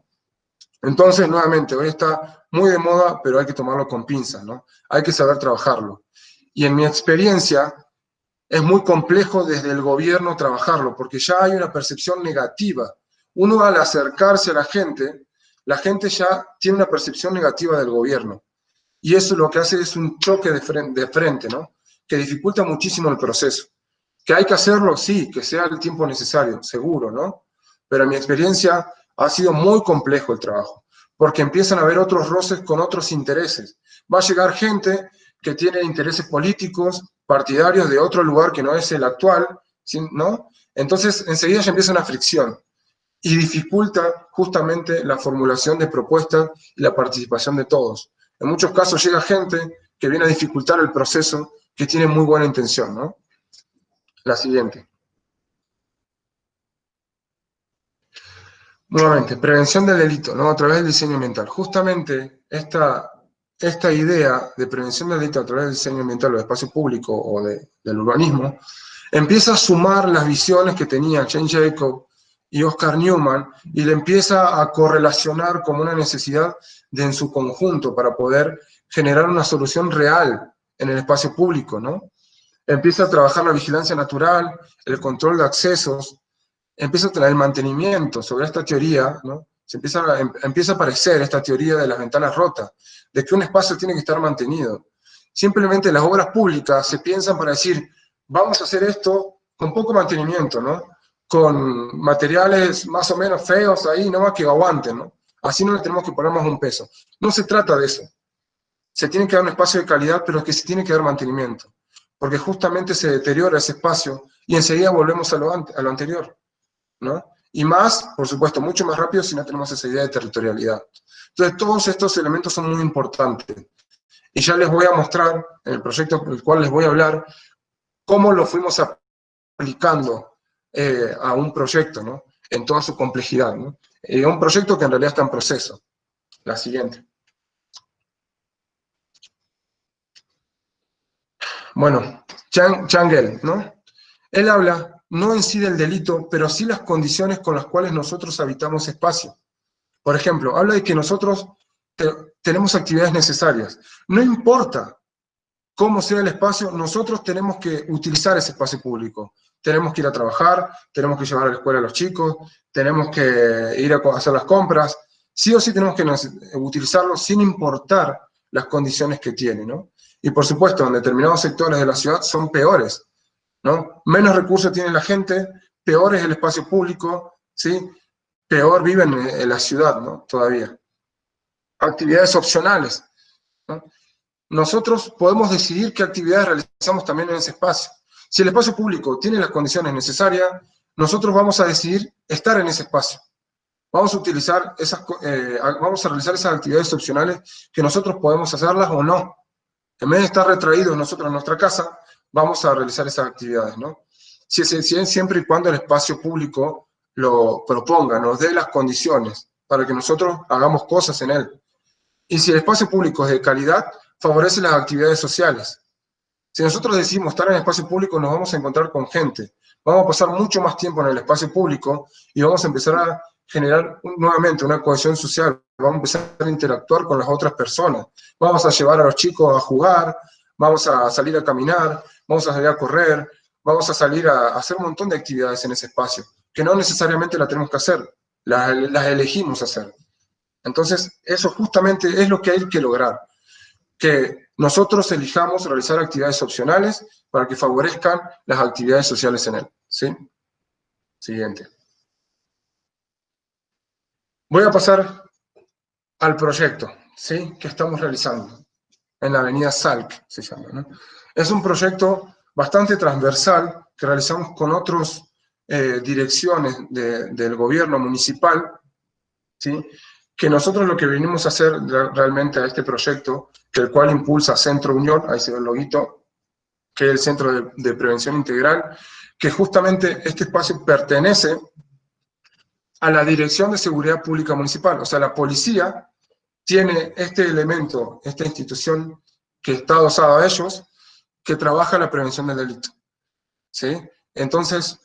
Speaker 2: Entonces, nuevamente, hoy está muy de moda, pero hay que tomarlo con pinzas, ¿no? Hay que saber trabajarlo. Y en mi experiencia, es muy complejo desde el gobierno trabajarlo, porque ya hay una percepción negativa. Uno al acercarse a la gente ya tiene una percepción negativa del gobierno. Y eso lo que hace es un choque de frente, ¿no? Que dificulta muchísimo el proceso. ¿Que hay que hacerlo? Sí, que sea el tiempo necesario, seguro, ¿no? Pero en mi experiencia ha sido muy complejo el trabajo, porque empiezan a haber otros roces con otros intereses. Va a llegar gente que tiene intereses políticos, partidarios de otro lugar que no es el actual, ¿no? Entonces, enseguida ya empieza una fricción y dificulta justamente la formulación de propuestas y la participación de todos. En muchos casos llega gente que viene a dificultar el proceso, que tiene muy buena intención, ¿no? La siguiente. Nuevamente, prevención del delito, ¿no? A través del diseño ambiental. Justamente esta idea de prevención del delito a través del diseño ambiental o de espacio público o del urbanismo empieza a sumar las visiones que tenían Jane Jacob y Oscar Newman y le empieza a correlacionar como una necesidad de en su conjunto para poder generar una solución real en el espacio público, ¿no? Empieza a trabajar la vigilancia natural, el control de accesos, empieza a traer el mantenimiento sobre esta teoría, ¿no? Empieza a aparecer esta teoría de las ventanas rotas, de que un espacio tiene que estar mantenido. Simplemente las obras públicas se piensan para decir, vamos a hacer esto con poco mantenimiento, ¿no? Con materiales más o menos feos ahí, nomás que aguanten, ¿no? Así no le tenemos que poner más un peso. No se trata de eso. Se tiene que dar un espacio de calidad, pero que se tiene que dar mantenimiento. Porque justamente se deteriora ese espacio y enseguida volvemos a lo anterior, ¿no? Y más, por supuesto, mucho más rápido si no tenemos esa idea de territorialidad. Entonces, todos estos elementos son muy importantes. Y ya les voy a mostrar, en el proyecto del cual les voy a hablar, cómo lo fuimos aplicando a un proyecto, ¿no? En toda su complejidad, ¿no? Un proyecto que en realidad está en proceso. La siguiente. Bueno, Changel, ¿no? Él habla no en sí del delito, pero sí las condiciones con las cuales nosotros habitamos espacio. Por ejemplo, habla de que nosotros tenemos actividades necesarias. No importa cómo sea el espacio, nosotros tenemos que utilizar ese espacio público. Tenemos que ir a trabajar, tenemos que llevar a la escuela a los chicos, tenemos que ir a hacer las compras. Sí o sí tenemos que utilizarlo sin importar las condiciones que tiene, ¿no? Y por supuesto, en determinados sectores de la ciudad son peores, ¿no? Menos recursos tiene la gente, peor es el espacio público, ¿sí? Peor viven en la ciudad, ¿no? Todavía. Actividades opcionales, ¿no? Nosotros podemos decidir qué actividades realizamos también en ese espacio. Si el espacio público tiene las condiciones necesarias, nosotros vamos a decidir estar en ese espacio. Vamos a realizar esas actividades opcionales que nosotros podemos hacerlas o no. En vez de estar retraídos nosotros en nuestra casa, vamos a realizar esas actividades, ¿no? Siempre y cuando el espacio público lo proponga, nos dé las condiciones para que nosotros hagamos cosas en él. Y si el espacio público es de calidad, favorece las actividades sociales. Si nosotros decidimos estar en el espacio público, nos vamos a encontrar con gente. Vamos a pasar mucho más tiempo en el espacio público y vamos a empezar a generar nuevamente una cohesión social. Vamos a empezar a interactuar con las otras personas. Vamos a llevar a los chicos a jugar, vamos a salir a caminar, vamos a salir a correr, vamos a salir a hacer un montón de actividades en ese espacio, que no necesariamente las tenemos que hacer, las elegimos hacer. Entonces, eso justamente es lo que hay que lograr, que nosotros elijamos realizar actividades opcionales para que favorezcan las actividades sociales en él, ¿sí? Siguiente. Voy a pasar al proyecto, ¿sí? Que estamos realizando en la avenida Salk, se llama, ¿no? Es un proyecto bastante transversal que realizamos con otras direcciones del gobierno municipal, ¿sí? Que nosotros lo que venimos a hacer realmente a este proyecto, que el cual impulsa Centro Unión, ahí se ve el loguito, que es el Centro de Prevención Integral, que justamente este espacio pertenece a la Dirección de Seguridad Pública Municipal. O sea, la policía tiene este elemento, esta institución que está adosada a ellos, que trabaja la prevención del delito, ¿sí? Entonces,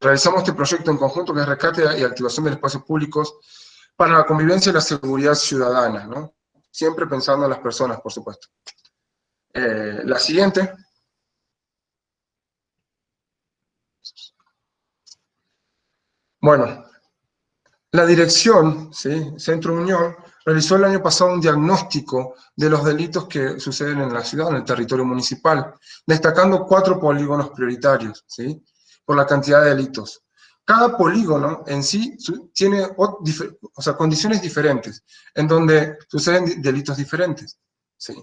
Speaker 2: realizamos este proyecto en conjunto, que es rescate y activación de espacios públicos para la convivencia y la seguridad ciudadana, ¿no? Siempre pensando en las personas, por supuesto. La siguiente. Bueno, la dirección, ¿sí? Centro Unión, realizó el año pasado un diagnóstico de los delitos que suceden en la ciudad, en el territorio municipal, destacando 4 polígonos prioritarios, ¿sí? Por la cantidad de delitos. Cada polígono en sí tiene condiciones diferentes, en donde suceden delitos diferentes, ¿sí?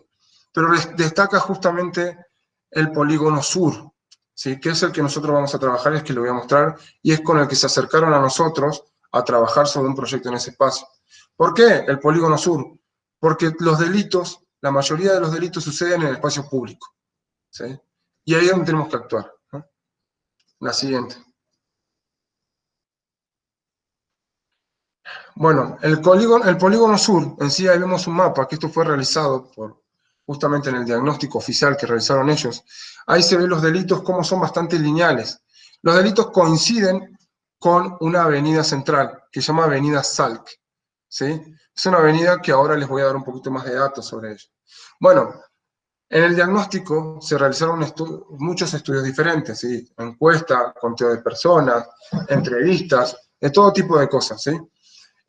Speaker 2: Pero destaca justamente el polígono sur, ¿sí? Que es el que nosotros vamos a trabajar, es que lo voy a mostrar, y es con el que se acercaron a nosotros a trabajar sobre un proyecto en ese espacio. ¿Por qué el polígono sur? Porque los delitos, la mayoría de los delitos suceden en el espacio público, ¿sí? Y ahí es donde tenemos que actuar, ¿no? La siguiente. Bueno, el polígono sur, en sí ahí vemos un mapa, que esto fue realizado justamente en el diagnóstico oficial que realizaron ellos. Ahí se ven los delitos como son bastante lineales. Los delitos coinciden con una avenida central, que se llama Avenida Salk, ¿sí? Es una avenida que ahora les voy a dar un poquito más de datos sobre ella. Bueno, en el diagnóstico se realizaron muchos estudios diferentes, ¿sí? Encuestas, conteo de personas, entrevistas, de todo tipo de cosas, ¿sí?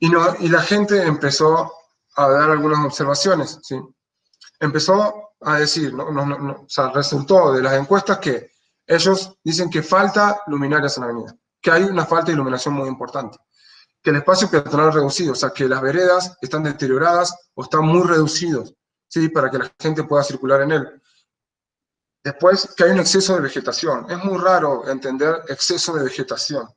Speaker 2: Y la gente empezó a dar algunas observaciones, ¿sí? Empezó a decir, o sea, resultó de las encuestas que ellos dicen que falta luminarias en la avenida, que hay una falta de iluminación muy importante, que el espacio peatonal es reducido, o sea, que las veredas están deterioradas o están muy reducidos, ¿sí? Para que la gente pueda circular en él. Después, que hay un exceso de vegetación. Es muy raro entender exceso de vegetación,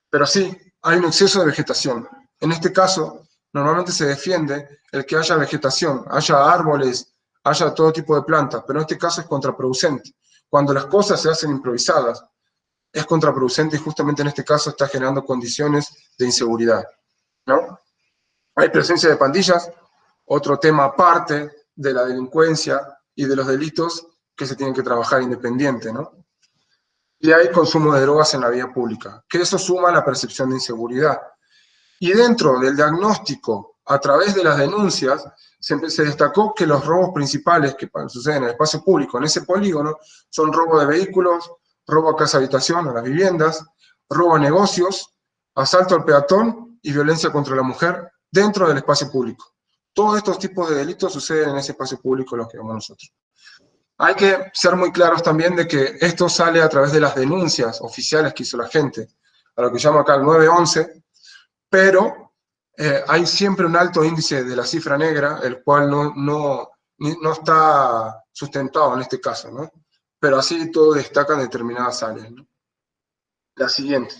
Speaker 2: pero sí, hay un exceso de vegetación. En este caso, normalmente se defiende el que haya vegetación, haya árboles, haya todo tipo de plantas, pero en este caso es contraproducente. Cuando las cosas se hacen improvisadas, es contraproducente y justamente en este caso está generando condiciones de inseguridad, ¿no? Hay presencia de pandillas, otro tema aparte de la delincuencia y de los delitos que se tienen que trabajar independiente, ¿no? Y hay consumo de drogas en la vía pública, que eso suma a la percepción de inseguridad. Y dentro del diagnóstico, a través de las denuncias, se destacó que los robos principales que suceden en el espacio público, en ese polígono, son robo de vehículos, robo a casa-habitación, a las viviendas, robo a negocios, asalto al peatón y violencia contra la mujer dentro del espacio público. Todos estos tipos de delitos suceden en ese espacio público, los que vemos nosotros. Hay que ser muy claros también de que esto sale a través de las denuncias oficiales que hizo la gente, a lo que llama acá el 911, pero hay siempre un alto índice de la cifra negra, el cual no está sustentado en este caso, ¿no? Pero así todo destaca en determinadas áreas, ¿no? La siguiente.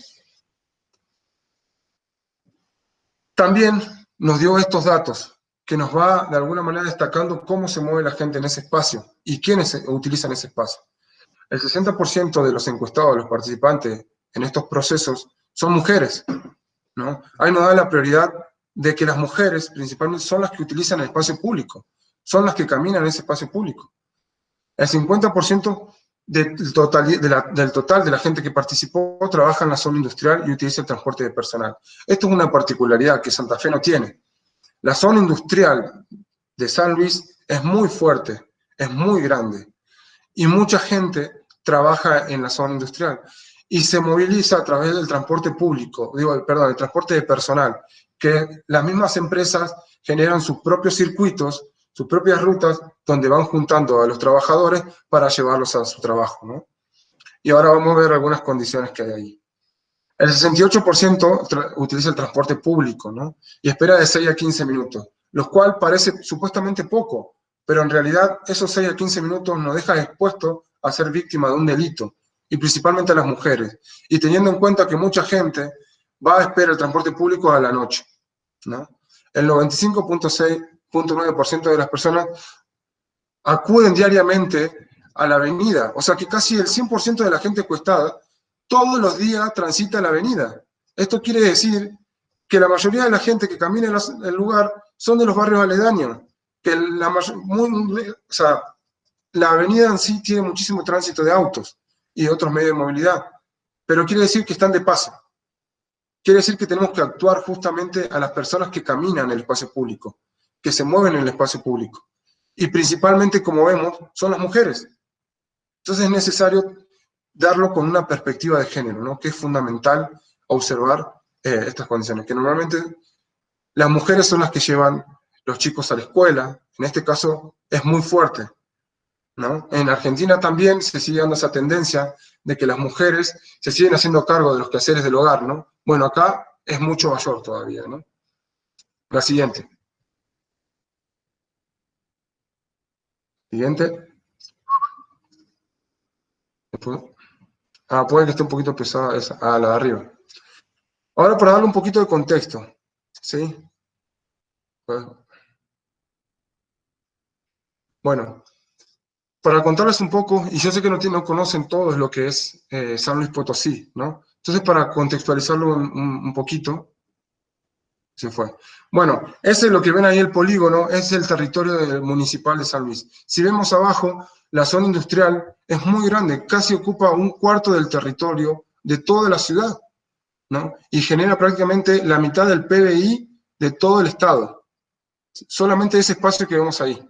Speaker 2: También nos dio estos datos, que nos va de alguna manera destacando cómo se mueve la gente en ese espacio y quiénes utilizan ese espacio. El 60% de los encuestados, los participantes en estos procesos, son mujeres, ¿no? Ahí nos da la prioridad de que las mujeres principalmente son las que utilizan el espacio público, son las que caminan en ese espacio público. El 50% del total de la gente que participó trabaja en la zona industrial y utiliza el transporte de personal. Esto es una particularidad que Santa Fe no tiene. La zona industrial de San Luis es muy fuerte, es muy grande, y mucha gente trabaja en la zona industrial y se moviliza a través del transporte público, el transporte de personal, que las mismas empresas generan sus propios circuitos, sus propias rutas, donde van juntando a los trabajadores para llevarlos a su trabajo, ¿no? Y ahora vamos a ver algunas condiciones que hay ahí. El 68% utiliza el transporte público, ¿no? Y espera de 6 a 15 minutos, lo cual parece supuestamente poco, pero en realidad esos 6 a 15 minutos nos deja expuesto a ser víctima de un delito, y principalmente a las mujeres, y teniendo en cuenta que mucha gente va a esperar el transporte público a la noche, ¿no? El 95.9% de las personas acuden diariamente a la avenida. O sea que casi el 100% de la gente encuestada todos los días transita la avenida. Esto quiere decir que la mayoría de la gente que camina en el lugar son de los barrios aledaños. Que la avenida en sí tiene muchísimo tránsito de autos y de otros medios de movilidad, pero quiere decir que están de paso. Quiere decir que tenemos que actuar justamente a las personas que caminan en el espacio público, que se mueven en el espacio público. Y principalmente, como vemos, son las mujeres. Entonces es necesario darlo con una perspectiva de género, ¿no? Que es fundamental observar estas condiciones, que normalmente las mujeres son las que llevan los chicos a la escuela. En este caso es muy fuerte, ¿no? En Argentina también se sigue dando esa tendencia de que las mujeres se siguen haciendo cargo de los quehaceres del hogar, ¿no? Bueno, acá es mucho mayor todavía, ¿no? La siguiente. Siguiente. Puede que esté un poquito pesada esa. La de arriba. Ahora, para darle un poquito de contexto, ¿sí? Bueno, para contarles un poco, y yo sé que no conocen todos lo que es San Luis Potosí, ¿no? Entonces, para contextualizarlo un poquito, se fue. Bueno, ese es lo que ven ahí el polígono, es el territorio municipal de San Luis. Si vemos abajo, la zona industrial es muy grande, casi ocupa un cuarto del territorio de toda la ciudad, ¿no? Y genera prácticamente la mitad del PBI de todo el estado. Solamente ese espacio que vemos ahí.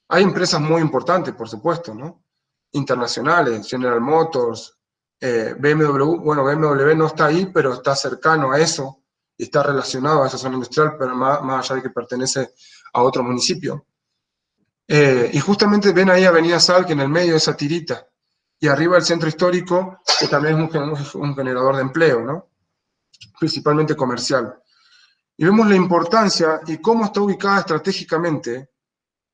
Speaker 2: Hay empresas muy importantes, por supuesto, ¿no? Internacionales, General Motors, BMW. Bueno, BMW no está ahí, pero está cercano a eso, y está relacionado a esa zona industrial, pero más allá de que pertenece a otro municipio. Y justamente ven ahí Avenida Salk en el medio de esa tirita, y arriba el centro histórico, que también es un generador de empleo, ¿no? Principalmente comercial. Y vemos la importancia y cómo está ubicada estratégicamente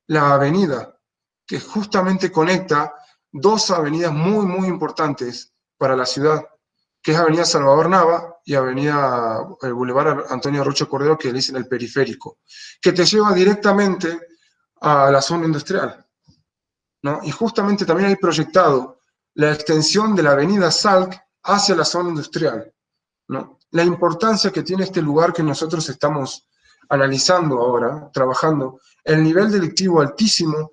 Speaker 2: la avenida, que justamente conecta dos avenidas muy, muy importantes para la ciudad, que es Avenida Salvador Nava y Avenida el Boulevard Antonio Rocha Cordero, que le dicen el periférico, que te lleva directamente a la zona industrial, ¿no? Y justamente también hay proyectado la extensión de la Avenida Salk hacia la zona industrial, ¿no? La importancia que tiene este lugar que nosotros estamos analizando ahora, trabajando, el nivel delictivo altísimo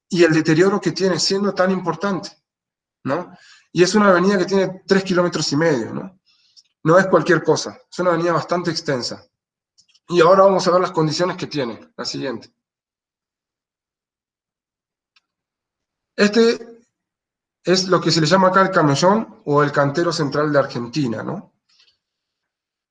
Speaker 2: y el deterioro que tiene siendo tan importante, ¿no? Y es una avenida que tiene 3,5 kilómetros, ¿no? No es cualquier cosa, es una avenida bastante extensa. Y ahora vamos a ver las condiciones que tiene, la siguiente. Este es lo que se le llama acá el camellón o el cantero central de Argentina, ¿no?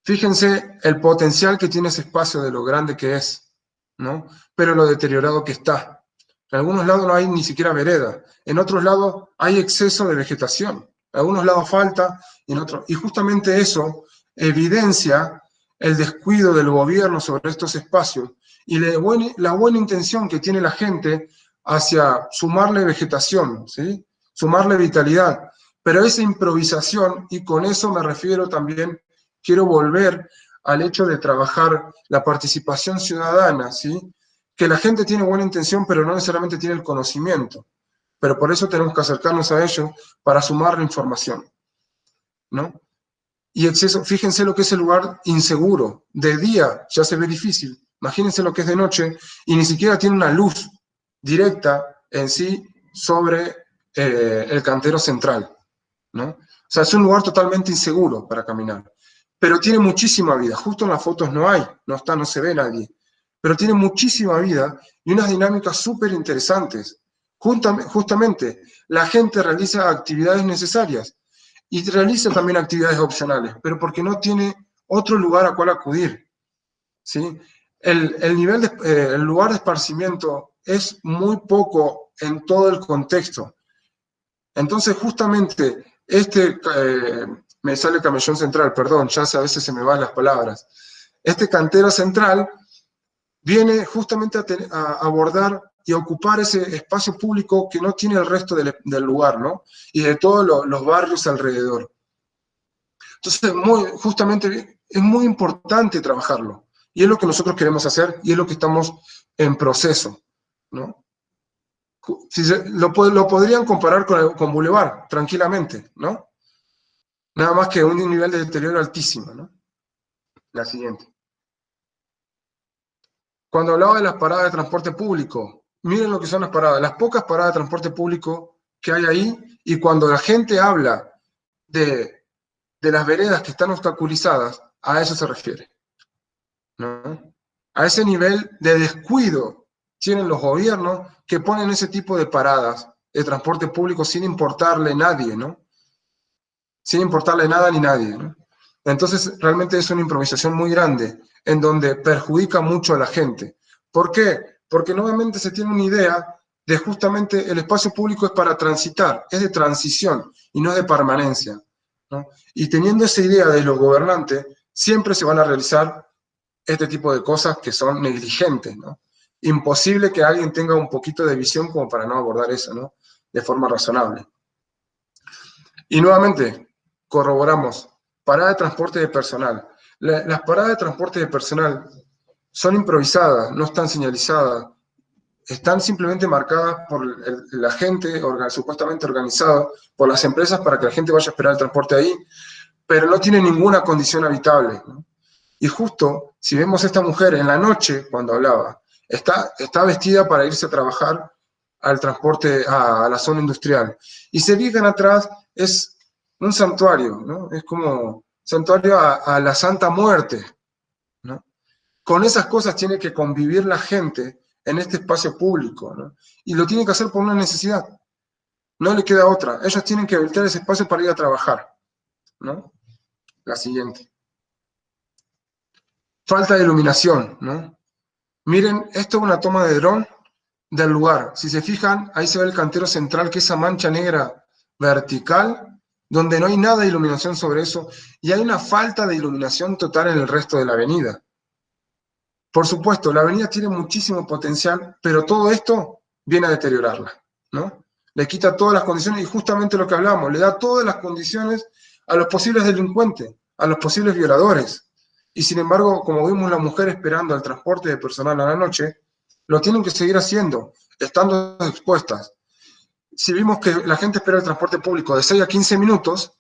Speaker 2: Fíjense el potencial que tiene ese espacio de lo grande que es, ¿no? Pero lo deteriorado que está. En algunos lados no hay ni siquiera vereda, en otros lados hay exceso de vegetación, en algunos lados falta, y en otros. Y justamente eso evidencia el descuido del gobierno sobre estos espacios y la buena intención que tiene la gente hacia sumarle vegetación, ¿sí? Sumarle vitalidad. Pero esa improvisación, y con eso me refiero también, quiero volver al hecho de trabajar la participación ciudadana, ¿sí? Que la gente tiene buena intención, pero no necesariamente tiene el conocimiento. Pero por eso tenemos que acercarnos a ellos para sumar la información, ¿no? Y exceso, fíjense lo que es el lugar inseguro. De día ya se ve difícil. Imagínense lo que es de noche y ni siquiera tiene una luz directa en sí sobre el cantero central, ¿no? O sea, es un lugar totalmente inseguro para caminar. Pero tiene muchísima vida. Justo en las fotos no hay, no se ve nadie. Pero tiene muchísima vida y unas dinámicas súper interesantes. Justamente, la gente realiza actividades necesarias y realiza también actividades opcionales, pero porque no tiene otro lugar a cual acudir, ¿sí? El lugar de esparcimiento es muy poco en todo el contexto. Entonces, justamente, me sale camellón central, perdón, ya a veces se me van las palabras. Este cantero central viene justamente a abordar y a ocupar ese espacio público que no tiene el resto del lugar, ¿no? Y de todos los barrios alrededor. Entonces, justamente, es muy importante trabajarlo. Y es lo que nosotros queremos hacer y es lo que estamos en proceso, ¿no? Lo podrían comparar con Boulevard, tranquilamente, ¿no? Nada más que un nivel de deterioro altísimo, ¿no? La siguiente. Cuando hablaba de las paradas de transporte público, miren lo que son las paradas, las pocas paradas de transporte público que hay ahí, y cuando la gente habla de las veredas que están obstaculizadas, a eso se refiere, ¿no? A ese nivel de descuido tienen los gobiernos que ponen ese tipo de paradas de transporte público sin importarle a nadie, ¿no? Sin importarle nada ni nadie, ¿no? Entonces, realmente es una improvisación muy grande, en donde perjudica mucho a la gente. ¿Por qué? Porque nuevamente se tiene una idea de justamente el espacio público es para transitar, es de transición y no de permanencia, ¿no? Y teniendo esa idea de los gobernantes, siempre se van a realizar este tipo de cosas que son negligentes, ¿no? Imposible que alguien tenga un poquito de visión como para no abordar eso, ¿no? De forma razonable. Y nuevamente, corroboramos, parada de transporte de personal. Las paradas de transporte de personal son improvisadas, no están señalizadas, están simplemente marcadas por la gente supuestamente organizada por las empresas para que la gente vaya a esperar el transporte ahí, pero no tiene ninguna condición habitable, ¿no? Y justo, si vemos a esta mujer en la noche, cuando hablaba, está vestida para irse a trabajar al transporte, a la zona industrial. Y se fijan atrás, es un santuario, ¿no? Es como santuario a la Santa Muerte, ¿no? Con esas cosas tiene que convivir la gente en este espacio público, ¿no? Y lo tiene que hacer por una necesidad. No le queda otra. Ellos tienen que habilitar ese espacio para ir a trabajar, ¿no? La siguiente. Falta de iluminación, ¿no? Miren, esto es una toma de dron del lugar. Si se fijan, ahí se ve el cantero central, que es esa mancha negra vertical, donde no hay nada de iluminación sobre eso, y hay una falta de iluminación total en el resto de la avenida. Por supuesto, la avenida tiene muchísimo potencial, pero todo esto viene a deteriorarla, ¿no? Le quita todas las condiciones, y justamente lo que hablamos, le da todas las condiciones a los posibles delincuentes, a los posibles violadores. Y sin embargo, como vimos la mujer esperando el transporte de personal a la noche, lo tienen que seguir haciendo, estando expuestas. Si vimos que la gente espera el transporte público de 6 a 15 minutos,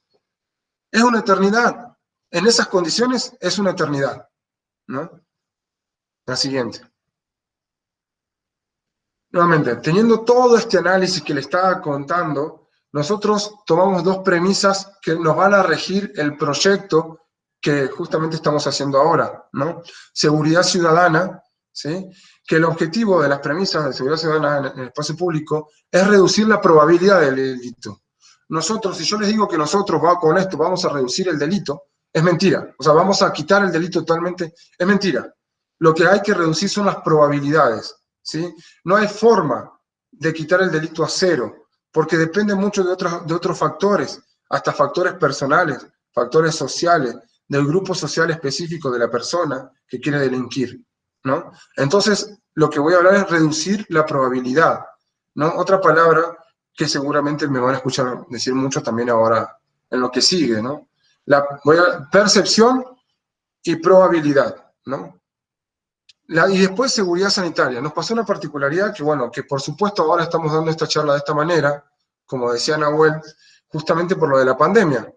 Speaker 2: es una eternidad. En esas condiciones es una eternidad, ¿no? La siguiente. Nuevamente, teniendo todo este análisis que le estaba contando, nosotros tomamos dos premisas que nos van a regir el proyecto que justamente estamos haciendo ahora, ¿no? Seguridad ciudadana, ¿sí? Que el objetivo de las premisas de seguridad ciudadana en el espacio público es reducir la probabilidad del delito. Nosotros, si yo les digo que nosotros con esto vamos a reducir el delito, es mentira. O sea, vamos a quitar el delito totalmente, es mentira. Lo que hay que reducir son las probabilidades, ¿sí? No hay forma de quitar el delito a cero, porque depende mucho de otros factores, hasta factores personales, factores sociales, del grupo social específico de la persona que quiere delinquir, ¿no? Entonces, lo que voy a hablar es reducir la probabilidad, ¿no? Otra palabra que seguramente me van a escuchar decir mucho también ahora en lo que sigue, ¿no? Percepción y probabilidad, ¿no? Y después seguridad sanitaria. Nos pasó una particularidad que, bueno, que por supuesto ahora estamos dando esta charla de esta manera, como decía Nahuel, justamente por lo de la pandemia.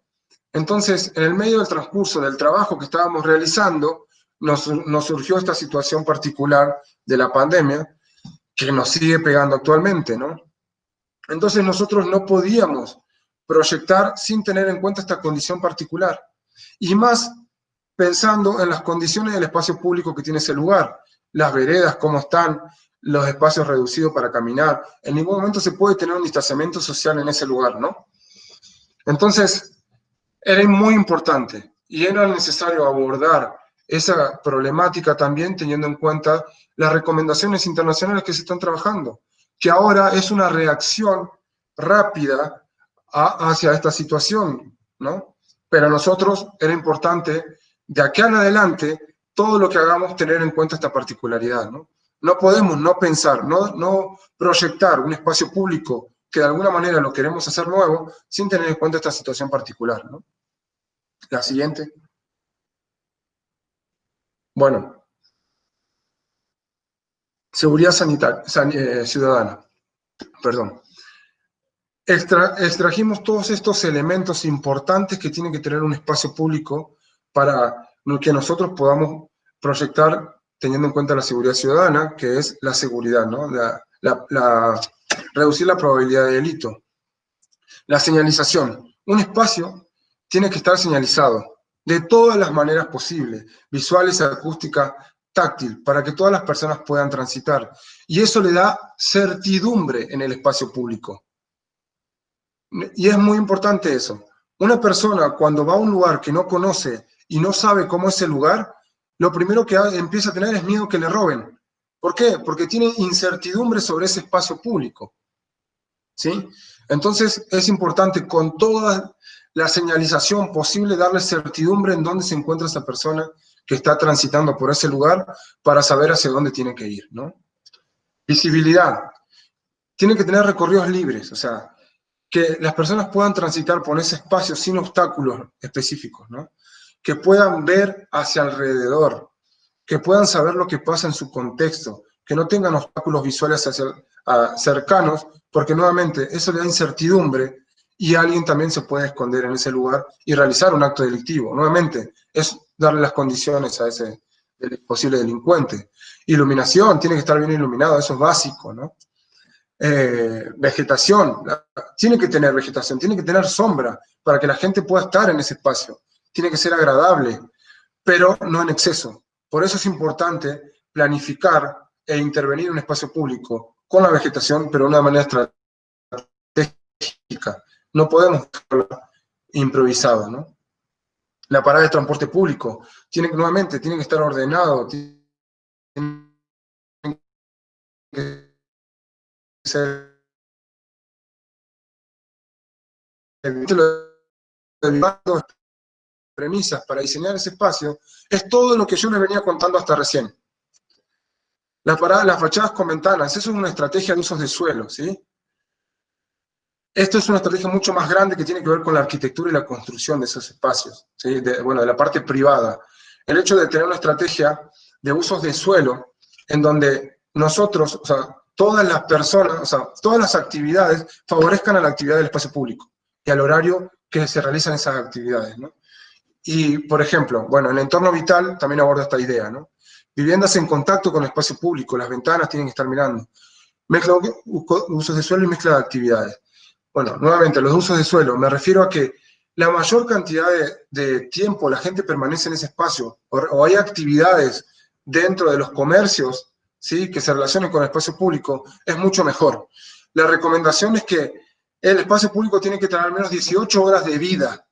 Speaker 2: Entonces, en el medio del transcurso del trabajo que estábamos realizando, nos surgió esta situación particular de la pandemia, que nos sigue pegando actualmente, ¿no? Entonces nosotros no podíamos proyectar sin tener en cuenta esta condición particular. Y más pensando en las condiciones del espacio público que tiene ese lugar, las veredas, cómo están, los espacios reducidos para caminar. En ningún momento se puede tener un distanciamiento social en ese lugar, ¿no? Entonces, era muy importante y era necesario abordar esa problemática también teniendo en cuenta las recomendaciones internacionales que se están trabajando, que ahora es una reacción rápida hacia esta situación, ¿no? Pero a nosotros era importante, de aquí en adelante, todo lo que hagamos tener en cuenta esta particularidad, ¿no? No podemos no pensar, no proyectar un espacio público que de alguna manera lo queremos hacer nuevo sin tener en cuenta esta situación particular, ¿no? La siguiente. Bueno, seguridad sanitaria, ciudadana. perdón. Extrajimos todos estos elementos importantes que tiene que tener un espacio público para que nosotros podamos proyectar teniendo en cuenta la seguridad ciudadana, que es la seguridad, ¿no? Reducir la probabilidad de delito. La señalización. Un espacio tiene que estar señalizado de todas las maneras posibles, visuales, acústica, táctil, para que todas las personas puedan transitar. Y eso le da certidumbre en el espacio público. Y es muy importante eso. Una persona cuando va a un lugar que no conoce y no sabe cómo es el lugar, lo primero que empieza a tener es miedo que le roben. ¿Por qué? Porque tiene incertidumbre sobre ese espacio público. ¿Sí? Entonces es importante con toda la señalización posible darle certidumbre en dónde se encuentra esa persona que está transitando por ese lugar para saber hacia dónde tiene que ir, ¿no? Visibilidad. Tiene que tener recorridos libres, o sea, que las personas puedan transitar por ese espacio sin obstáculos específicos, ¿no? Que puedan ver hacia alrededor, que puedan saber lo que pasa en su contexto, que no tengan obstáculos visuales cercanos, porque nuevamente eso le da incertidumbre y alguien también se puede esconder en ese lugar y realizar un acto delictivo. Nuevamente, es darle las condiciones a ese posible delincuente. Iluminación, tiene que estar bien iluminado, eso es básico, ¿no? Vegetación, tiene que tener vegetación, tiene que tener sombra para que la gente pueda estar en ese espacio. Tiene que ser agradable, pero no en exceso. Por eso es importante planificar e intervenir en un espacio público con la vegetación, pero de una manera estratégica. No podemos hacerlo improvisado, ¿no? La parada de transporte público, nuevamente, tiene que estar ordenado, tiene que ser premisas para diseñar ese espacio, es todo lo que yo les venía contando hasta recién. Las fachadas con ventanas, eso es una estrategia de usos de suelo, ¿sí? Esto es una estrategia mucho más grande que tiene que ver con la arquitectura y la construcción de esos espacios, ¿sí? De la parte privada. El hecho de tener una estrategia de usos de suelo en donde nosotros, o sea, todas las personas, o sea, todas las actividades favorezcan a la actividad del espacio público y al horario que se realizan esas actividades, ¿no? Y, por ejemplo, bueno, el entorno vital también aborda esta idea, ¿no? Viviendas en contacto con el espacio público, las ventanas tienen que estar mirando. Mezcla usos de suelo y mezcla de actividades. Bueno, nuevamente, los usos de suelo, me refiero a que la mayor cantidad de tiempo la gente permanece en ese espacio, o hay actividades dentro de los comercios, ¿sí?, que se relacionen con el espacio público, es mucho mejor. La recomendación es que el espacio público tiene que tener al menos 18 horas de vida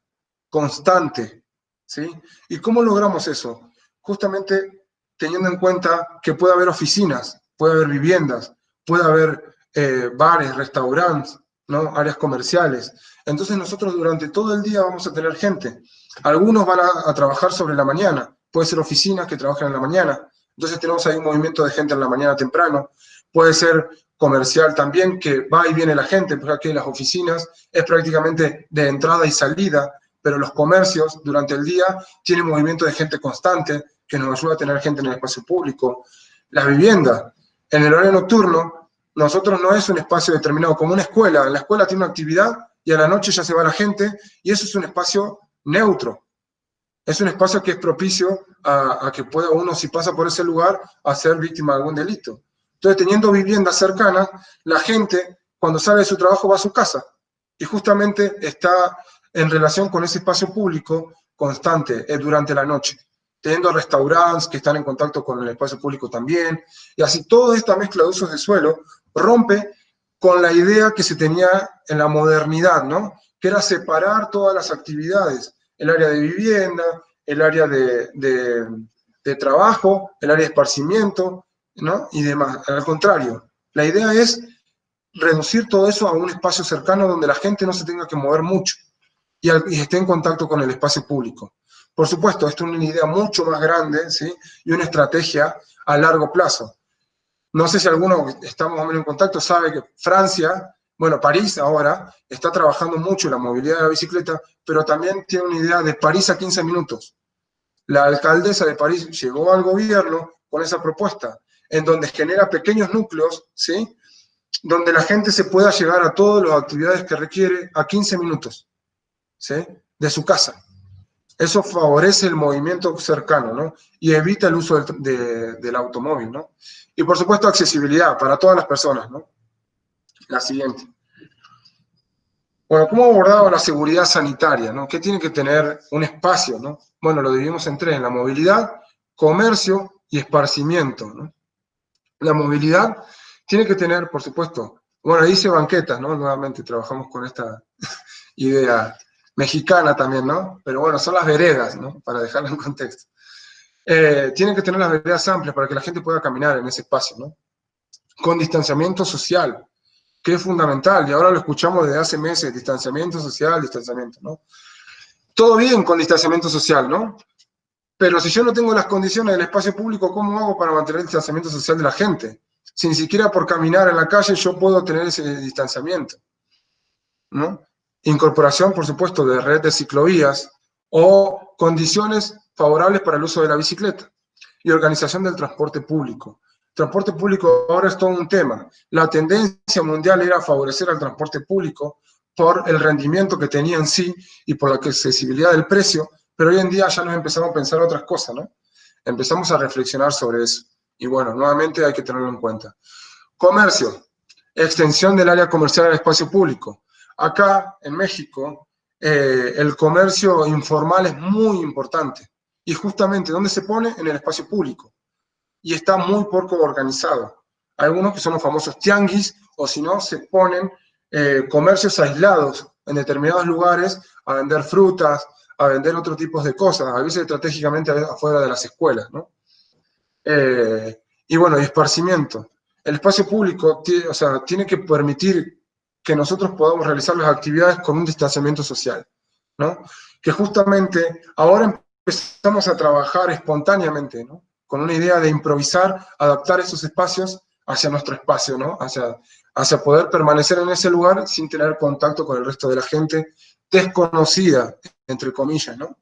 Speaker 2: constante, ¿sí? ¿Y cómo logramos eso? Justamente teniendo en cuenta que puede haber oficinas, puede haber viviendas, puede haber bares, restaurantes, ¿no?, áreas comerciales. Entonces nosotros durante todo el día vamos a tener gente. Algunos van a trabajar sobre la mañana, puede ser oficinas que trabajan en la mañana, entonces tenemos ahí un movimiento de gente en la mañana temprano, puede ser comercial también, que va y viene la gente, porque aquí las oficinas es prácticamente de entrada y salida, pero los comercios durante el día tienen movimiento de gente constante, que nos ayuda a tener gente en el espacio público. Las viviendas, en el horario nocturno, nosotros no es un espacio determinado, como una escuela. La escuela tiene una actividad y a la noche ya se va la gente, y eso es un espacio neutro. Es un espacio que es propicio a que pueda uno, si pasa por ese lugar, a ser víctima de algún delito. Entonces, teniendo viviendas cercanas, la gente, cuando sale de su trabajo, va a su casa. Y justamente está en relación con ese espacio público constante durante la noche. Teniendo restaurantes que están en contacto con el espacio público también. Y así toda esta mezcla de usos de suelo rompe con la idea que se tenía en la modernidad, ¿no?, que era separar todas las actividades. El área de vivienda, el área de trabajo, el área de esparcimiento, ¿no?, y demás. Al contrario, la idea es reducir todo eso a un espacio cercano donde la gente no se tenga que mover mucho y esté en contacto con el espacio público. Por supuesto, esto es una idea mucho más grande, ¿sí?, y una estrategia a largo plazo. No sé si alguno que está más o menos en contacto sabe que Francia, bueno, París ahora, está trabajando mucho en la movilidad de la bicicleta, pero también tiene una idea de París a 15 minutos. La alcaldesa de París llegó al gobierno con esa propuesta, en donde genera pequeños núcleos, ¿sí?, donde la gente se pueda llegar a todas las actividades que requiere a 15 minutos, ¿sí?, de su casa. Eso favorece el movimiento cercano, ¿no?, y evita el uso del automóvil, ¿no? Y por supuesto accesibilidad para todas las personas, ¿no? La siguiente. Bueno, ¿cómo abordamos la seguridad sanitaria, ¿no? ¿Qué tiene que tener un espacio, ¿no? Bueno, lo dividimos en tres: en la movilidad, comercio y esparcimiento, ¿no? La movilidad tiene que tener, por supuesto, bueno, dice banquetas, ¿no? Nuevamente trabajamos con esta idea mexicana también, ¿no? Pero bueno, son las veredas, ¿no?, para dejarlo en contexto. Tienen que tener las veredas amplias para que la gente pueda caminar en ese espacio, ¿no? Con distanciamiento social, que es fundamental, y ahora lo escuchamos desde hace meses: distanciamiento social, distanciamiento, ¿no? Todo bien con distanciamiento social, ¿no? Pero si yo no tengo las condiciones del espacio público, ¿cómo hago para mantener el distanciamiento social de la gente? Si ni siquiera por caminar en la calle yo puedo tener ese distanciamiento, ¿no? Incorporación, por supuesto, de red de ciclovías o condiciones favorables para el uso de la bicicleta. Y organización del transporte público. Transporte público ahora es todo un tema. La tendencia mundial era favorecer al transporte público por el rendimiento que tenía en sí y por la accesibilidad del precio, pero hoy en día ya nos empezamos a pensar otras cosas, ¿no? Empezamos a reflexionar sobre eso. Y bueno, nuevamente hay que tenerlo en cuenta. Comercio, extensión del área comercial al espacio público. Acá, en México, el comercio informal es muy importante. Y justamente, ¿dónde se pone? En el espacio público. Y está muy poco organizado. Hay algunos que son los famosos tianguis, o si no, se ponen comercios aislados en determinados lugares a vender frutas, a vender otro tipo de cosas, a veces estratégicamente afuera de las escuelas, ¿no? Y bueno, y esparcimiento. El espacio público tiene que permitir que nosotros podamos realizar las actividades con un distanciamiento social, ¿no? Que justamente ahora empezamos a trabajar espontáneamente, ¿no?, con una idea de improvisar, adaptar esos espacios hacia nuestro espacio, ¿no?, hacia poder permanecer en ese lugar sin tener contacto con el resto de la gente desconocida, entre comillas, ¿no?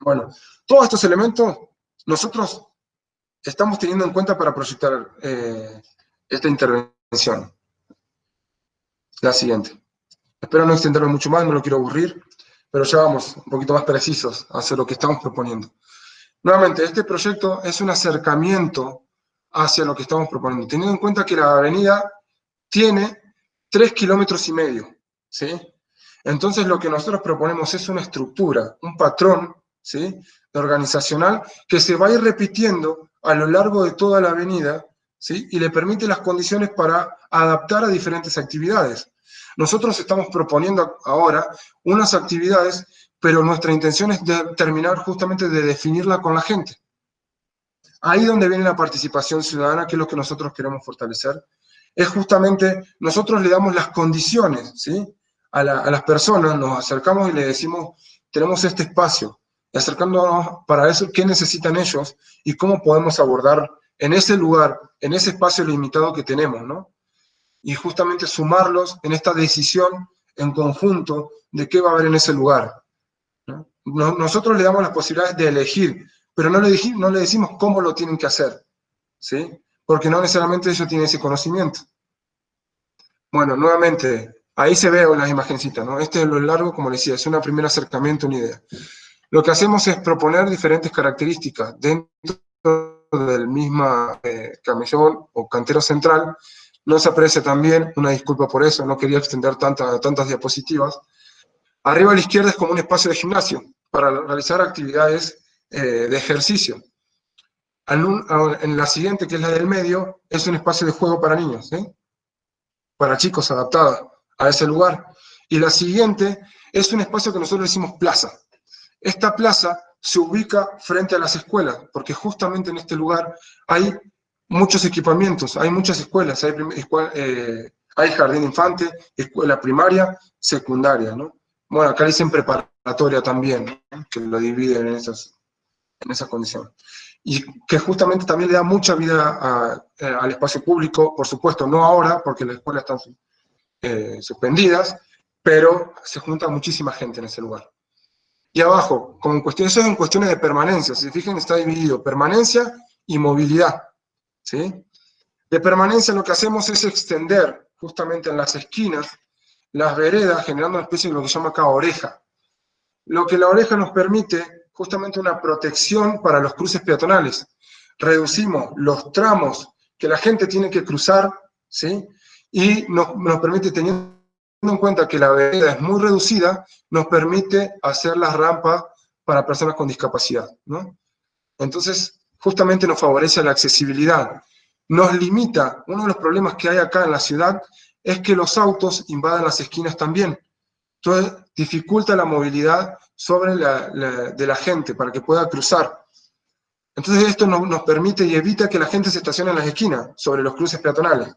Speaker 2: Bueno, todos estos elementos nosotros estamos teniendo en cuenta para proyectar esta intervención. La siguiente. Espero no extenderme mucho más, no lo quiero aburrir, pero ya vamos un poquito más precisos hacia lo que estamos proponiendo. Nuevamente, este proyecto es un acercamiento hacia lo que estamos proponiendo, teniendo en cuenta que la avenida tiene 3,5 kilómetros, ¿sí? Entonces lo que nosotros proponemos es una estructura, un patrón, ¿sí?, organizacional que se va a ir repitiendo a lo largo de toda la avenida, ¿sí?, y le permite las condiciones para adaptar a diferentes actividades. Nosotros estamos proponiendo ahora unas actividades, pero nuestra intención es terminar justamente de definirla con la gente. Ahí donde viene la participación ciudadana, que es lo que nosotros queremos fortalecer. Es justamente, nosotros le damos las condiciones, ¿sí?, a las personas, nos acercamos y le decimos, tenemos este espacio, y acercándonos para eso, qué necesitan ellos y cómo podemos abordar en ese lugar, en ese espacio limitado que tenemos, ¿no? Y justamente sumarlos en esta decisión en conjunto de qué va a haber en ese lugar, ¿no? Nosotros le damos las posibilidades de elegir, pero no le decimos cómo lo tienen que hacer, ¿sí?, porque no necesariamente ellos tienen ese conocimiento. Bueno, nuevamente, ahí se ve las imagencitas, ¿no? Este es lo largo, como les decía, es un primer acercamiento, una idea. Lo que hacemos es proponer diferentes características dentro del mismo camellón o cantero central. No se aprecia también, una disculpa por eso, no quería extender tantas diapositivas. Arriba a la izquierda es como un espacio de gimnasio para realizar actividades de ejercicio. En la siguiente, que es la del medio, es un espacio de juego para niños, ¿sí?, para chicos, adaptada a ese lugar. Y la siguiente es un espacio que nosotros decimos plaza. Esta plaza se ubica frente a las escuelas, porque justamente en este lugar hay muchos equipamientos, hay muchas escuelas, hay jardín infante, escuela primaria, secundaria, ¿no? Bueno, acá dicen preparatoria también, ¿no?, que lo dividen en esa condición. Y que justamente también le da mucha vida al espacio público, por supuesto, no ahora, porque las escuelas están suspendidas, pero se junta muchísima gente en ese lugar. Y abajo, eso es en cuestiones de permanencia, si se fijan está dividido, permanencia y movilidad, ¿sí? De permanencia lo que hacemos es extender justamente en las esquinas las veredas, generando una especie de lo que se llama acá oreja. Lo que la oreja nos permite justamente una protección para los cruces peatonales. Reducimos los tramos que la gente tiene que cruzar, ¿sí? Y nos permite, teniendo en cuenta que la vereda es muy reducida, nos permite hacer las rampas para personas con discapacidad, ¿no? Entonces, justamente nos favorece la accesibilidad. Nos limita, uno de los problemas que hay acá en la ciudad es que los autos invadan las esquinas también. Entonces, dificulta la movilidad de la gente para que pueda cruzar. Entonces, esto nos permite y evita que la gente se estacione en las esquinas, sobre los cruces peatonales.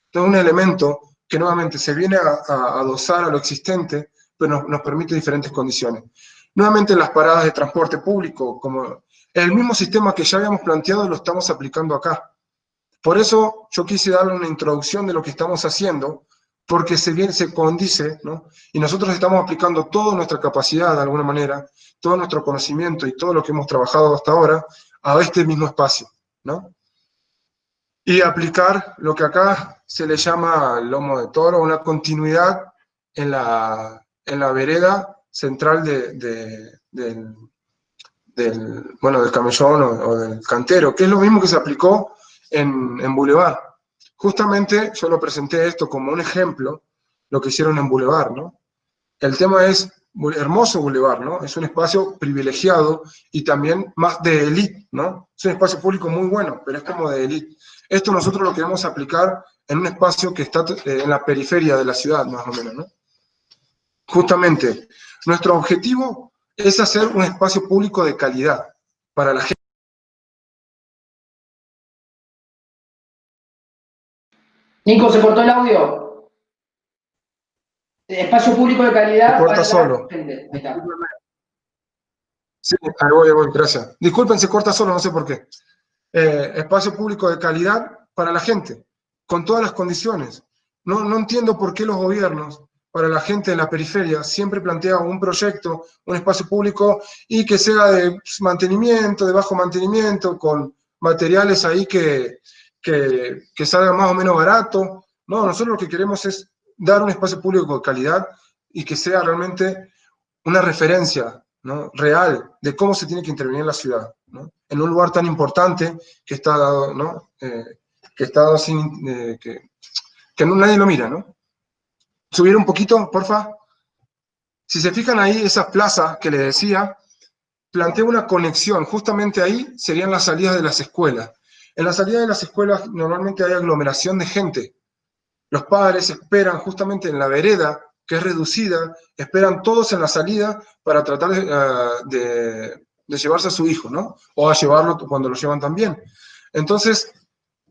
Speaker 2: Entonces, un elemento que nuevamente se viene a adosar a lo existente, pero nos permite diferentes condiciones. Nuevamente, en las paradas de transporte público, como el mismo sistema que ya habíamos planteado, lo estamos aplicando acá. Por eso, yo quise darle una introducción de lo que estamos haciendo, porque se condice, ¿no? Y nosotros estamos aplicando toda nuestra capacidad, de alguna manera, todo nuestro conocimiento y todo lo que hemos trabajado hasta ahora, a este mismo espacio, ¿no? Y aplicar lo que acá se le llama lomo de toro, una continuidad en la vereda central del camellón o del cantero, que es lo mismo que se aplicó en Boulevard. Justamente yo lo presenté esto como un ejemplo, lo que hicieron en Boulevard, ¿no? El tema es hermoso Boulevard, ¿no? Es un espacio privilegiado y también más de élite, ¿no? Es un espacio público muy bueno, pero es como de élite. Esto nosotros lo queremos aplicar en un espacio que está en la periferia de la ciudad, más o menos, ¿no? Justamente, nuestro objetivo es hacer un espacio público de calidad para la gente.
Speaker 3: Nico, ¿se cortó el audio? Espacio público de calidad.
Speaker 2: Se corta solo.
Speaker 3: Ahí está.
Speaker 2: Sí, ahí voy, gracias. Disculpen, se corta solo, no sé por qué. Espacio público de calidad para la gente, con todas las condiciones. No entiendo por qué los gobiernos, para la gente de la periferia, siempre plantean un proyecto, un espacio público, y que sea de mantenimiento, de bajo mantenimiento, con materiales ahí que salgan más o menos barato. No, nosotros lo que queremos es dar un espacio público de calidad y que sea realmente una referencia, ¿no?, real de cómo se tiene que intervenir en la ciudad, ¿no?, en un lugar tan importante que está dado, ¿no?, que está dado sin, que nadie lo mira, ¿no? Subir un poquito, porfa. Si se fijan ahí, esa plaza que les decía, plantea una conexión, justamente ahí serían las salidas de las escuelas. En la salida de las escuelas normalmente hay aglomeración de gente. Los padres esperan justamente en la vereda, que es reducida, esperan todos en la salida para tratar de llevarse a su hijo, ¿no? O a llevarlo cuando lo llevan también. Entonces,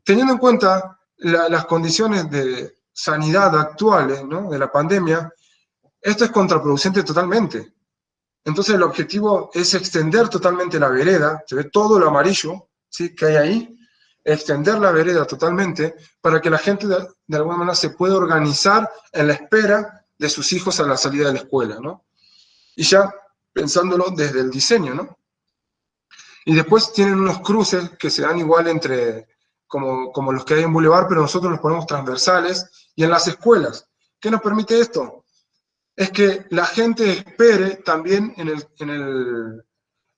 Speaker 2: teniendo en cuenta las condiciones de sanidad actuales, ¿no?, de la pandemia, esto es contraproducente totalmente. Entonces, el objetivo es extender totalmente la vereda, se ve todo lo amarillo, ¿sí?, que hay ahí, extender la vereda totalmente para que la gente de alguna manera se pueda organizar en la espera de sus hijos a la salida de la escuela, ¿no? Y ya pensándolo desde el diseño, ¿no? Y después tienen unos cruces que se dan igual entre, como los que hay en Boulevard, pero nosotros los ponemos transversales y en las escuelas. ¿Qué nos permite esto? Es que la gente espere también en el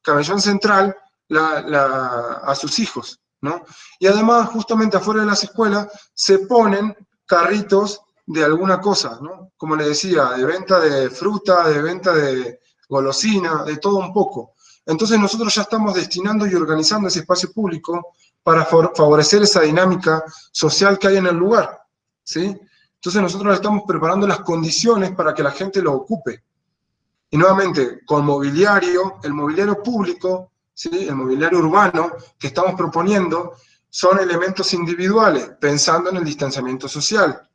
Speaker 2: camellón central a sus hijos, ¿no? Y además, justamente afuera de las escuelas, se ponen carritos de alguna cosa, ¿no? Como les decía, de venta de fruta, de venta de golosina, de todo un poco. Entonces nosotros ya estamos destinando y organizando ese espacio público para favorecer esa dinámica social que hay en el lugar, ¿sí? Entonces nosotros estamos preparando las condiciones para que la gente lo ocupe. Y nuevamente, con mobiliario, el mobiliario público, ¿sí?, el mobiliario urbano que estamos proponiendo, son elementos individuales, pensando en el distanciamiento social,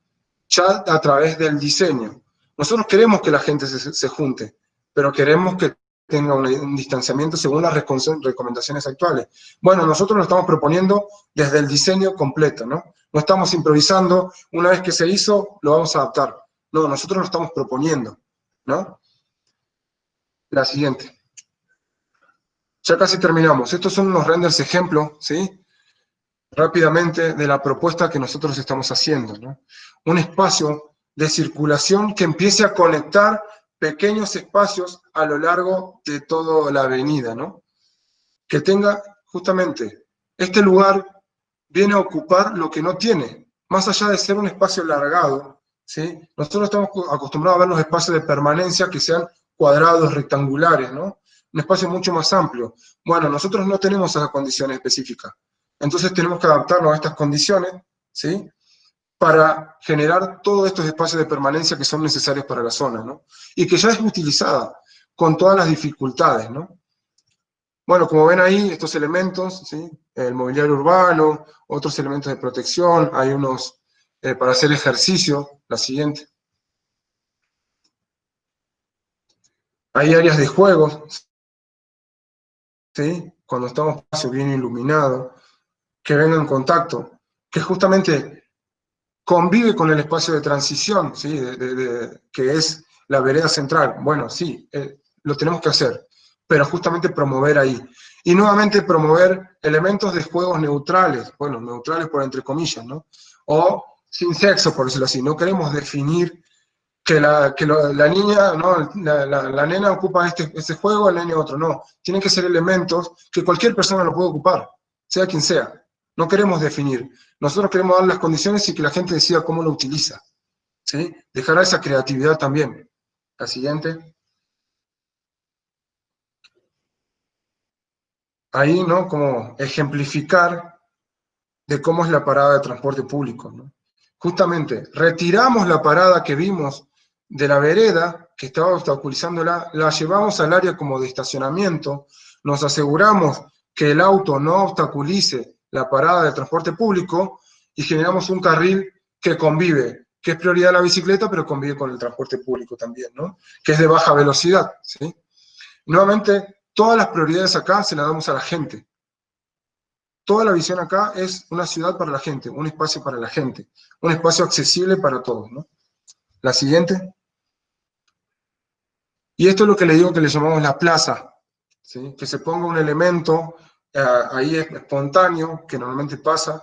Speaker 2: ya a través del diseño. Nosotros queremos que la gente se junte, pero queremos que tenga un distanciamiento según las recomendaciones actuales. Bueno, nosotros lo estamos proponiendo desde el diseño completo, ¿no? No estamos improvisando, una vez que se hizo, lo vamos a adaptar. No, nosotros lo estamos proponiendo, ¿no? La siguiente. Ya casi terminamos. Estos son unos renders ejemplo, ¿sí? rápidamente de la propuesta que nosotros estamos haciendo, ¿no? Un espacio de circulación que empiece a conectar pequeños espacios a lo largo de toda la avenida, ¿no? Que tenga justamente este lugar viene a ocupar lo que no tiene, más allá de ser un espacio alargado, ¿sí? Nosotros estamos acostumbrados a ver los espacios de permanencia que sean cuadrados, rectangulares, ¿no? Un espacio mucho más amplio. Bueno, nosotros no tenemos esas condiciones específicas, entonces tenemos que adaptarnos a estas condiciones, ¿sí? Para generar todos estos espacios de permanencia que son necesarios para la zona, ¿no? Y que ya es utilizada con todas las dificultades, ¿no? Bueno, como ven ahí, estos elementos, ¿sí? El mobiliario urbano, otros elementos de protección, hay unos para hacer ejercicio, la siguiente. Hay áreas de juegos, ¿sí? Cuando estamos en un espacio bien iluminado, que venga en contacto, que justamente convive con el espacio de transición, ¿sí? Que es la vereda central. Bueno, sí, lo tenemos que hacer, pero justamente promover ahí. Y nuevamente promover elementos de juegos neutrales, bueno, neutrales por entre comillas, ¿no? O sin sexo, por decirlo así. No queremos definir que la niña, ¿no? La nena ocupa este juego, el nene otro. No, tienen que ser elementos que cualquier persona lo puede ocupar, sea quien sea. No queremos definir. Nosotros queremos dar las condiciones y que la gente decida cómo lo utiliza, ¿sí? Dejará esa creatividad también. La siguiente. Ahí, ¿no? Como ejemplificar de cómo es la parada de transporte público, ¿no? Justamente, retiramos la parada que vimos de la vereda, que estaba obstaculizándola, la llevamos al área como de estacionamiento, nos aseguramos que el auto no obstaculice la parada de transporte público y generamos un carril que convive, que es prioridad la bicicleta, pero convive con el transporte público también, ¿no? Que es de baja velocidad, ¿sí? Nuevamente, todas las prioridades acá se las damos a la gente. Toda la visión acá es una ciudad para la gente, un espacio para la gente, un espacio accesible para todos, ¿no? La siguiente. Y esto es lo que le digo que le llamamos la plaza, ¿sí? Que se ponga un elemento ahí espontáneo, que normalmente pasa,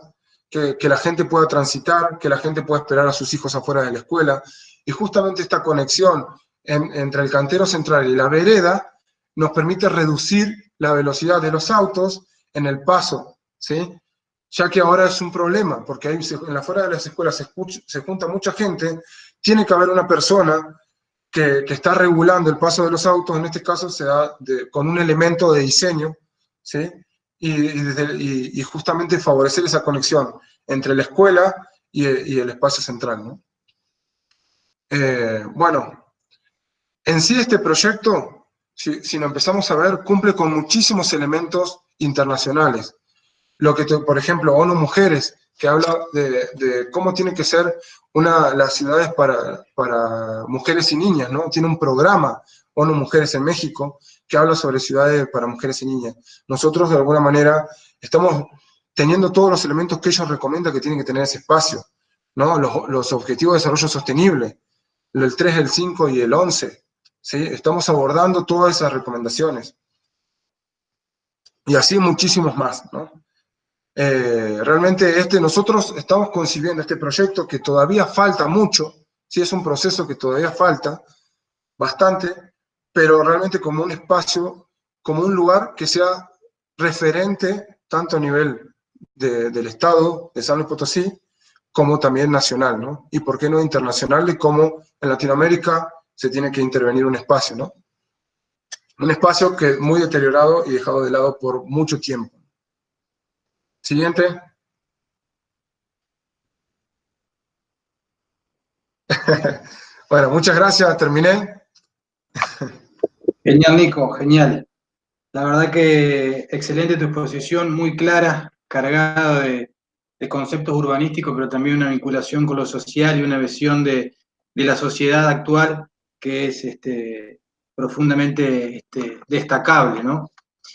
Speaker 2: que la gente pueda transitar, que la gente pueda esperar a sus hijos afuera de la escuela, y justamente esta conexión entre el cantero central y la vereda nos permite reducir la velocidad de los autos en el paso, ¿sí? Ya que ahora es un problema, porque ahí en la afuera de las escuelas se junta mucha gente, tiene que haber una persona que está regulando el paso de los autos, en este caso se da con un elemento de diseño, ¿sí? Y justamente favorecer esa conexión entre la escuela y el espacio central, ¿no? Bueno, en sí este proyecto, si lo empezamos a ver, cumple con muchísimos elementos internacionales. Lo que, por ejemplo, ONU Mujeres, que habla de cómo tienen que ser las ciudades para mujeres y niñas, ¿no? Tiene un programa, ONU Mujeres en México, que habla sobre ciudades para mujeres y niñas. Nosotros, de alguna manera, estamos teniendo todos los elementos que ellos recomiendan que tienen que tener ese espacio, ¿no? Los objetivos de desarrollo sostenible, el 3, el 5 y el 11, ¿sí? Estamos abordando todas esas recomendaciones. Y así muchísimos más, ¿no? Realmente nosotros estamos concibiendo este proyecto que todavía falta mucho, sí es un proceso que todavía falta bastante, pero realmente como un espacio, como un lugar que sea referente tanto a nivel del Estado de San Luis Potosí, como también nacional, ¿no? Y por qué no internacional, de cómo en Latinoamérica se tiene que intervenir un espacio, ¿no? Un espacio que es muy deteriorado y dejado de lado por mucho tiempo. Siguiente. Bueno, muchas gracias, terminé.
Speaker 1: Genial, Nico, genial. La verdad que excelente tu exposición, muy clara, cargada de conceptos urbanísticos, pero también una vinculación con lo social y una visión de la sociedad actual que es profundamente destacable, ¿no?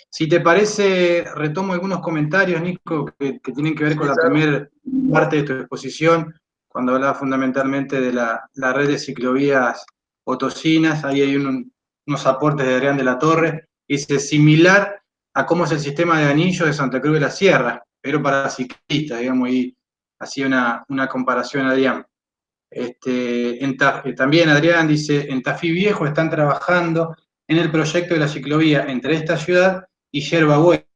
Speaker 1: Si te parece, retomo algunos comentarios, Nico, que tienen que ver con la primera parte de tu exposición, cuando hablaba fundamentalmente de la red de ciclovías potosinas. Ahí hay unos aportes de Adrián de la Torre, y es similar a cómo es el sistema de anillo de Santa Cruz de la Sierra, pero para ciclistas, digamos, y hacía una comparación Adrián. También Adrián dice, en Tafí Viejo están trabajando en el proyecto de la ciclovía entre esta ciudad y Yerba Buena,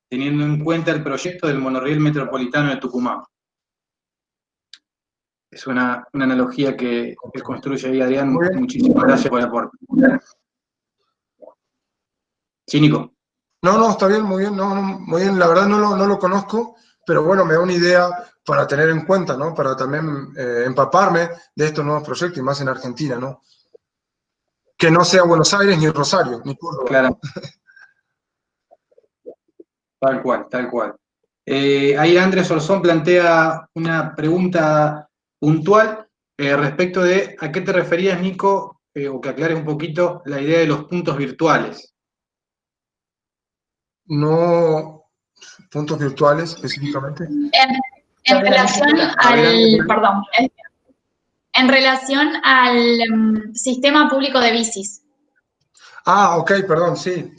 Speaker 1: teniendo en cuenta el proyecto del monorriel metropolitano de Tucumán. Es una analogía que construye ahí Adrián. Muchísimas gracias por el aporte. Sí, Nico.
Speaker 2: No, está bien, muy bien, muy bien. La verdad no lo conozco, pero bueno, me da una idea para tener en cuenta, ¿no? Para también empaparme de estos nuevos proyectos, y más en Argentina, ¿no? Que no sea Buenos Aires, ni Rosario, ni Córdoba.
Speaker 1: Claro. Tal cual, tal cual. Ahí Andrés Orzón plantea una pregunta puntual respecto de a qué te referías, Nico, o que aclares un poquito la idea de los puntos virtuales.
Speaker 2: No, puntos virtuales específicamente.
Speaker 5: En relación al sistema público de bicis.
Speaker 2: Ah, ok, perdón, sí.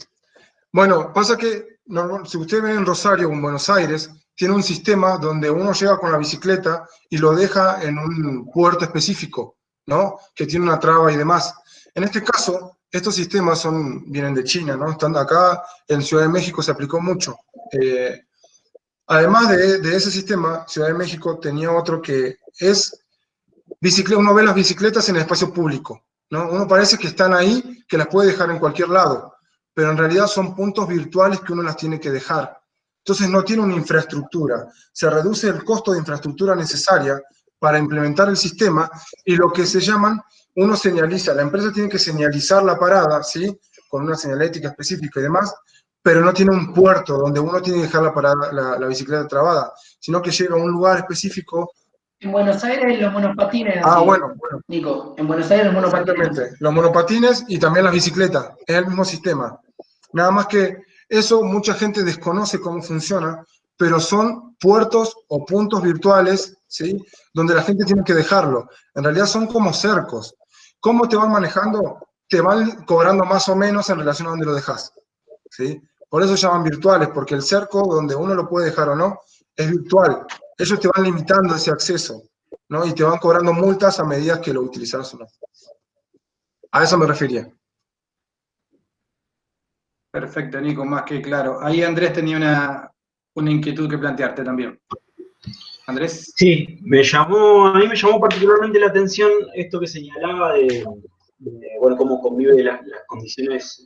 Speaker 2: Bueno, pasa que si usted ve en Rosario o en Buenos Aires, tiene un sistema donde uno llega con la bicicleta y lo deja en un puerto específico, ¿no? Que tiene una traba y demás. En este caso, estos sistemas vienen de China, ¿no? Están acá en Ciudad de México se aplicó mucho. Además de ese sistema, Ciudad de México tenía otro que es uno ve las bicicletas en el espacio público, ¿no? Uno parece que están ahí, que las puede dejar en cualquier lado, pero en realidad son puntos virtuales que uno las tiene que dejar. Entonces no tiene una infraestructura. Se reduce el costo de infraestructura necesaria para implementar el sistema y lo que se llaman, uno señaliza, la empresa tiene que señalizar la parada, ¿sí? Con una señalética específica y demás, pero no tiene un puerto donde uno tiene que dejar la bicicleta trabada, sino que llega a un lugar específico.
Speaker 3: En Buenos Aires los monopatines.
Speaker 2: Ah, bueno.
Speaker 3: Nico, en Buenos Aires los monopatines.
Speaker 2: Exactamente, los monopatines y también las bicicletas, es el mismo sistema. Nada más que eso mucha gente desconoce cómo funciona, pero son puertos o puntos virtuales, ¿sí? Donde la gente tiene que dejarlo. En realidad son como cercos. ¿Cómo te van manejando? Te van cobrando más o menos en relación a donde lo dejas, ¿sí? Por eso se llaman virtuales, porque el cerco donde uno lo puede dejar o no es virtual. Ellos te van limitando ese acceso, ¿no? Y te van cobrando multas a medida que lo utilizas o no. A eso me refería.
Speaker 1: Perfecto, Nico, más que claro. Ahí Andrés tenía una inquietud que plantearte también. Andrés.
Speaker 6: Sí, a mí me llamó particularmente la atención esto que señalaba de bueno, cómo convive las condiciones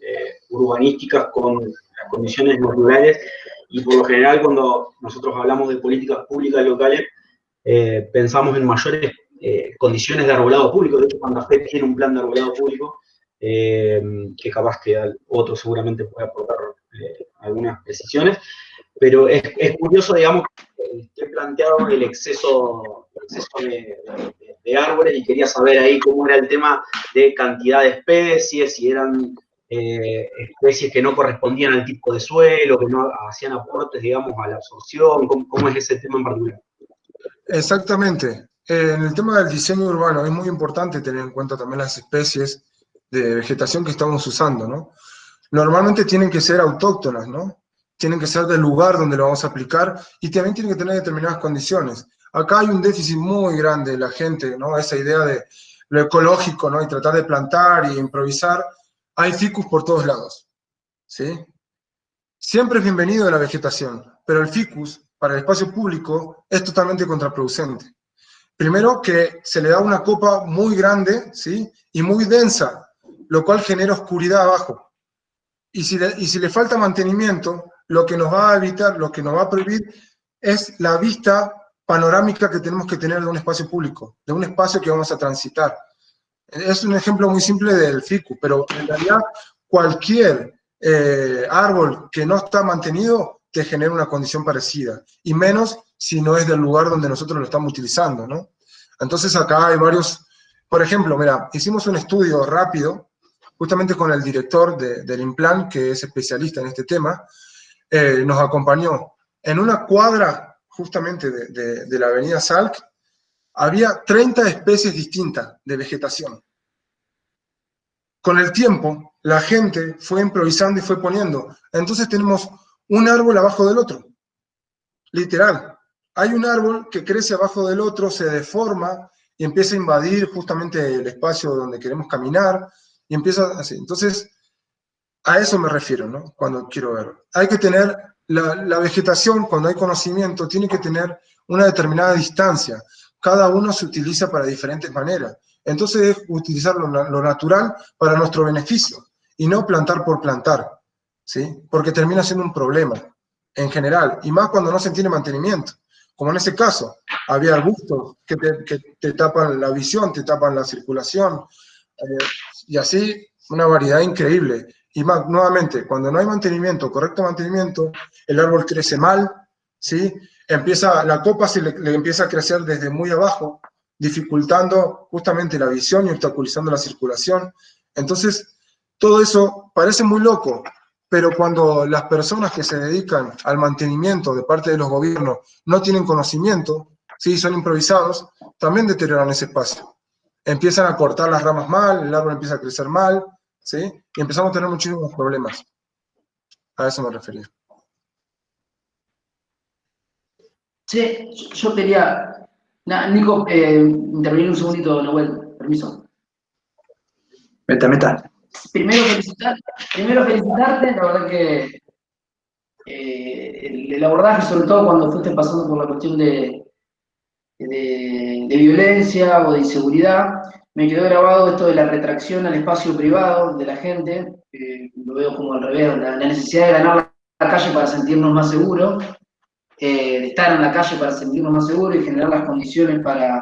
Speaker 6: urbanísticas con las condiciones rurales, y por lo general cuando nosotros hablamos de políticas públicas locales, pensamos en mayores condiciones de arbolado público. De hecho, Santa Fe tiene un plan de arbolado público, que capaz que otro seguramente puede aportar algunas precisiones, pero es curioso, digamos, que esté planteado el exceso de árboles, y quería saber ahí cómo era el tema de cantidad de especies, si eran especies que no correspondían al tipo de suelo, que no hacían aportes, digamos, a la absorción. ¿Cómo es ese tema en particular?
Speaker 2: Exactamente. En el tema del diseño urbano es muy importante tener en cuenta también las especies de vegetación que estamos usando, ¿no? Normalmente tienen que ser autóctonas, ¿no? Tienen que ser del lugar donde lo vamos a aplicar y también tienen que tener determinadas condiciones. Acá hay un déficit muy grande de la gente, ¿no? Esa idea de lo ecológico, ¿no? Y tratar de plantar y improvisar. Hay ficus por todos lados, ¿sí? Siempre es bienvenido la vegetación, pero el ficus para el espacio público es totalmente contraproducente. Primero que se le da una copa muy grande, ¿sí? Y muy densa, lo cual genera oscuridad abajo. Y si le falta mantenimiento, lo que nos va a evitar, lo que nos va a prohibir es la vista panorámica que tenemos que tener de un espacio público, de un espacio que vamos a transitar. Es un ejemplo muy simple del ficus, pero en realidad cualquier árbol que no está mantenido te genera una condición parecida, y menos si no es del lugar donde nosotros lo estamos utilizando, ¿no? Entonces acá hay varios, por ejemplo, mira, hicimos un estudio rápido, justamente con el director del Implan, que es especialista en este tema, nos acompañó. En una cuadra, justamente de la avenida Salk, había 30 especies distintas de vegetación. Con el tiempo, la gente fue improvisando y fue poniendo. Entonces tenemos un árbol abajo del otro. Literal. Hay un árbol que crece abajo del otro, se deforma y empieza a invadir justamente el espacio donde queremos caminar y empieza así. Entonces, a eso me refiero, ¿no? Cuando quiero ver. Hay que tener, la vegetación, cuando hay conocimiento, tiene que tener una determinada distancia. Cada uno se utiliza para diferentes maneras. Entonces, es utilizar lo natural para nuestro beneficio y no plantar por plantar, ¿sí? Porque termina siendo un problema en general, y más cuando no se tiene mantenimiento. Como en ese caso, había arbustos que te tapan la visión, te tapan la circulación, y así una variedad increíble. Y más, nuevamente, cuando no hay mantenimiento, correcto mantenimiento, el árbol crece mal, ¿sí? La copa le empieza a crecer desde muy abajo, dificultando justamente la visión y obstaculizando la circulación. Entonces, todo eso parece muy loco, pero cuando las personas que se dedican al mantenimiento de parte de los gobiernos no tienen conocimiento, ¿sí? Son improvisados, también deterioran ese espacio. Empiezan a cortar las ramas mal, el árbol empieza a crecer mal, ¿sí? Y empezamos a tener muchísimos problemas. A eso me refería.
Speaker 3: Sí, yo quería... Nico, intervenir un segundito, Nahuel, permiso.
Speaker 1: Meta.
Speaker 3: Primero felicitarte, la verdad que el abordaje, sobre todo cuando fuiste pasando por la cuestión de violencia o de inseguridad, me quedó grabado esto de la retracción al espacio privado de la gente, lo veo como al revés, la necesidad de ganar la calle para sentirnos más seguros, de estar en la calle para sentirnos más seguros y generar las condiciones para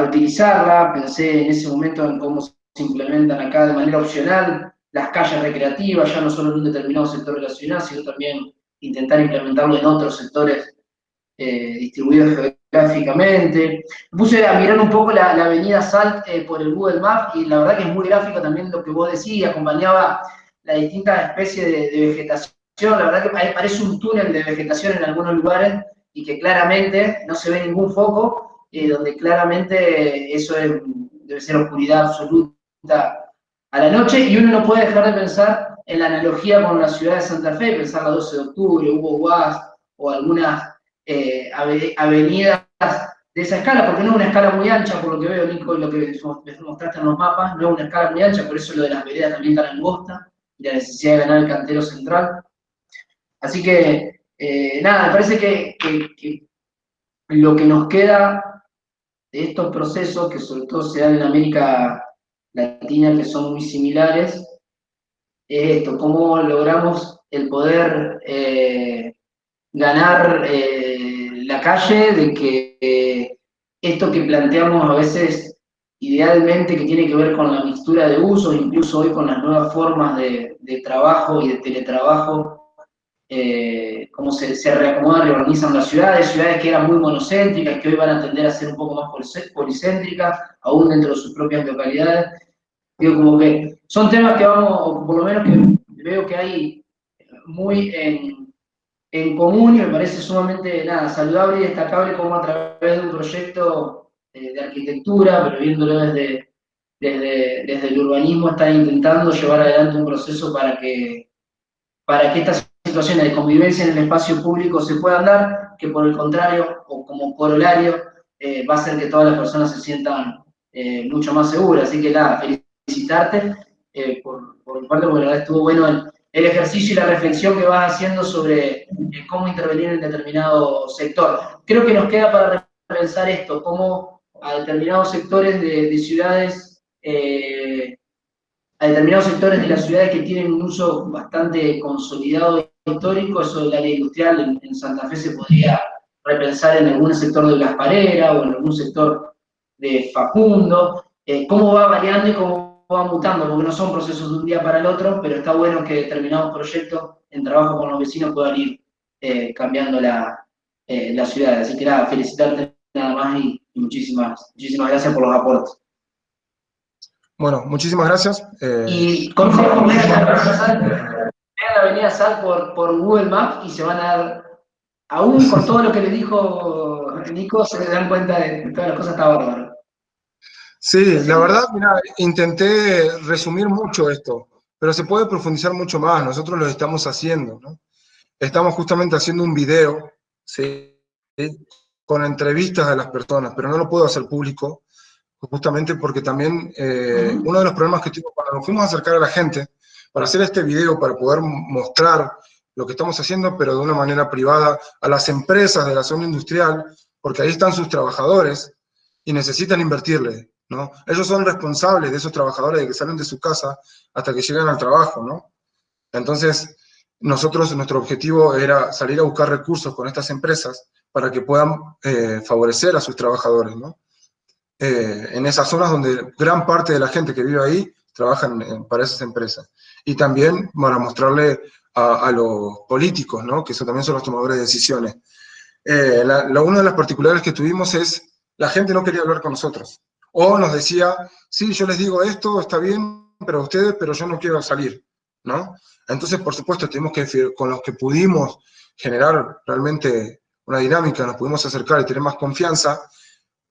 Speaker 3: utilizarla. Pensé en ese momento en cómo se implementan acá de manera opcional las calles recreativas, ya no solo en un determinado sector de la ciudad, sino también intentar implementarlo en otros sectores distribuidos geográficamente. Me puse a mirar un poco la avenida Salt por el Google Maps y la verdad que es muy gráfico también lo que vos decías, acompañaba las distintas especies de vegetación. La verdad que parece un túnel de vegetación en algunos lugares y que claramente no se ve ningún foco, donde claramente eso debe ser oscuridad absoluta a la noche, y uno no puede dejar de pensar en la analogía con la ciudad de Santa Fe, pensar la 12 de octubre, Hugo Guas o algunas avenidas de esa escala, porque no es una escala muy ancha, por lo que veo, Nico, y lo que mostraste en los mapas, no es una escala muy ancha, por eso lo de las veredas también tan angosta, y la necesidad de ganar el cantero central. Así que, nada, me parece que lo que nos queda de estos procesos, que sobre todo se dan en América Latina, que son muy similares, es esto, cómo logramos el poder ganar la calle, de que esto que planteamos a veces idealmente, que tiene que ver con la mixtura de usos, incluso hoy con las nuevas formas de trabajo y de teletrabajo, cómo se reacomodan, reorganizan las ciudades que eran muy monocéntricas, que hoy van a tender a ser un poco más policéntricas, aún dentro de sus propias localidades. Digo, como que son temas que vamos, o por lo menos que veo que hay muy en común, y me parece sumamente saludable y destacable cómo a través de un proyecto de arquitectura, pero viéndolo desde el urbanismo, están intentando llevar adelante un proceso para que estas situaciones de convivencia en el espacio público se puedan dar, que por el contrario, o como corolario, va a hacer que todas las personas se sientan mucho más seguras. Así que nada, felicitarte por mi parte, porque la verdad estuvo bueno el ejercicio y la reflexión que vas haciendo sobre cómo intervenir en determinado sector. Creo que nos queda para repensar esto, cómo a determinados sectores de ciudades, a determinados sectores de las ciudades que tienen un uso bastante consolidado histórico, eso del área industrial en Santa Fe se podría repensar en algún sector de Las Pareras o en algún sector de Facundo, cómo va variando y cómo va mutando, porque no son procesos de un día para el otro, pero está bueno que determinados proyectos en trabajo con los vecinos puedan ir cambiando la ciudad. Así que nada, felicitarte nada más y muchísimas gracias por los aportes.
Speaker 2: Bueno, muchísimas gracias.
Speaker 3: Y consejo, vean la avenida Sal por Google Maps y se van a dar, aún con todo lo que le dijo Nico, se dan cuenta de que todas las cosas estaban bárbaras.
Speaker 2: Sí, la verdad, mira, intenté resumir mucho esto, pero se puede profundizar mucho más, nosotros lo estamos haciendo, ¿no? estamos justamente haciendo un video, ¿sí? Con entrevistas de las personas, pero no lo puedo hacer público, justamente porque también uno de los problemas que tuvimos cuando nos fuimos a acercar a la gente, para hacer este video, para poder mostrar lo que estamos haciendo, pero de una manera privada, a las empresas de la zona industrial, porque ahí están sus trabajadores y necesitan invertirle, ¿no? Ellos son responsables de esos trabajadores de que salen de su casa hasta que llegan al trabajo, ¿no? Entonces, nuestro objetivo era salir a buscar recursos con estas empresas para que puedan favorecer a sus trabajadores, ¿no? En esas zonas donde gran parte de la gente que vive ahí trabaja para esas empresas. Y también para mostrarle a los políticos, ¿no? Que eso también son los tomadores de decisiones. Una de las particulares que tuvimos es, la gente no quería hablar con nosotros. O nos decía, sí, yo les digo esto, está bien, pero ustedes, pero yo no quiero salir, ¿no? Entonces, por supuesto, tenemos que, con los que pudimos generar realmente una dinámica, nos pudimos acercar y tener más confianza,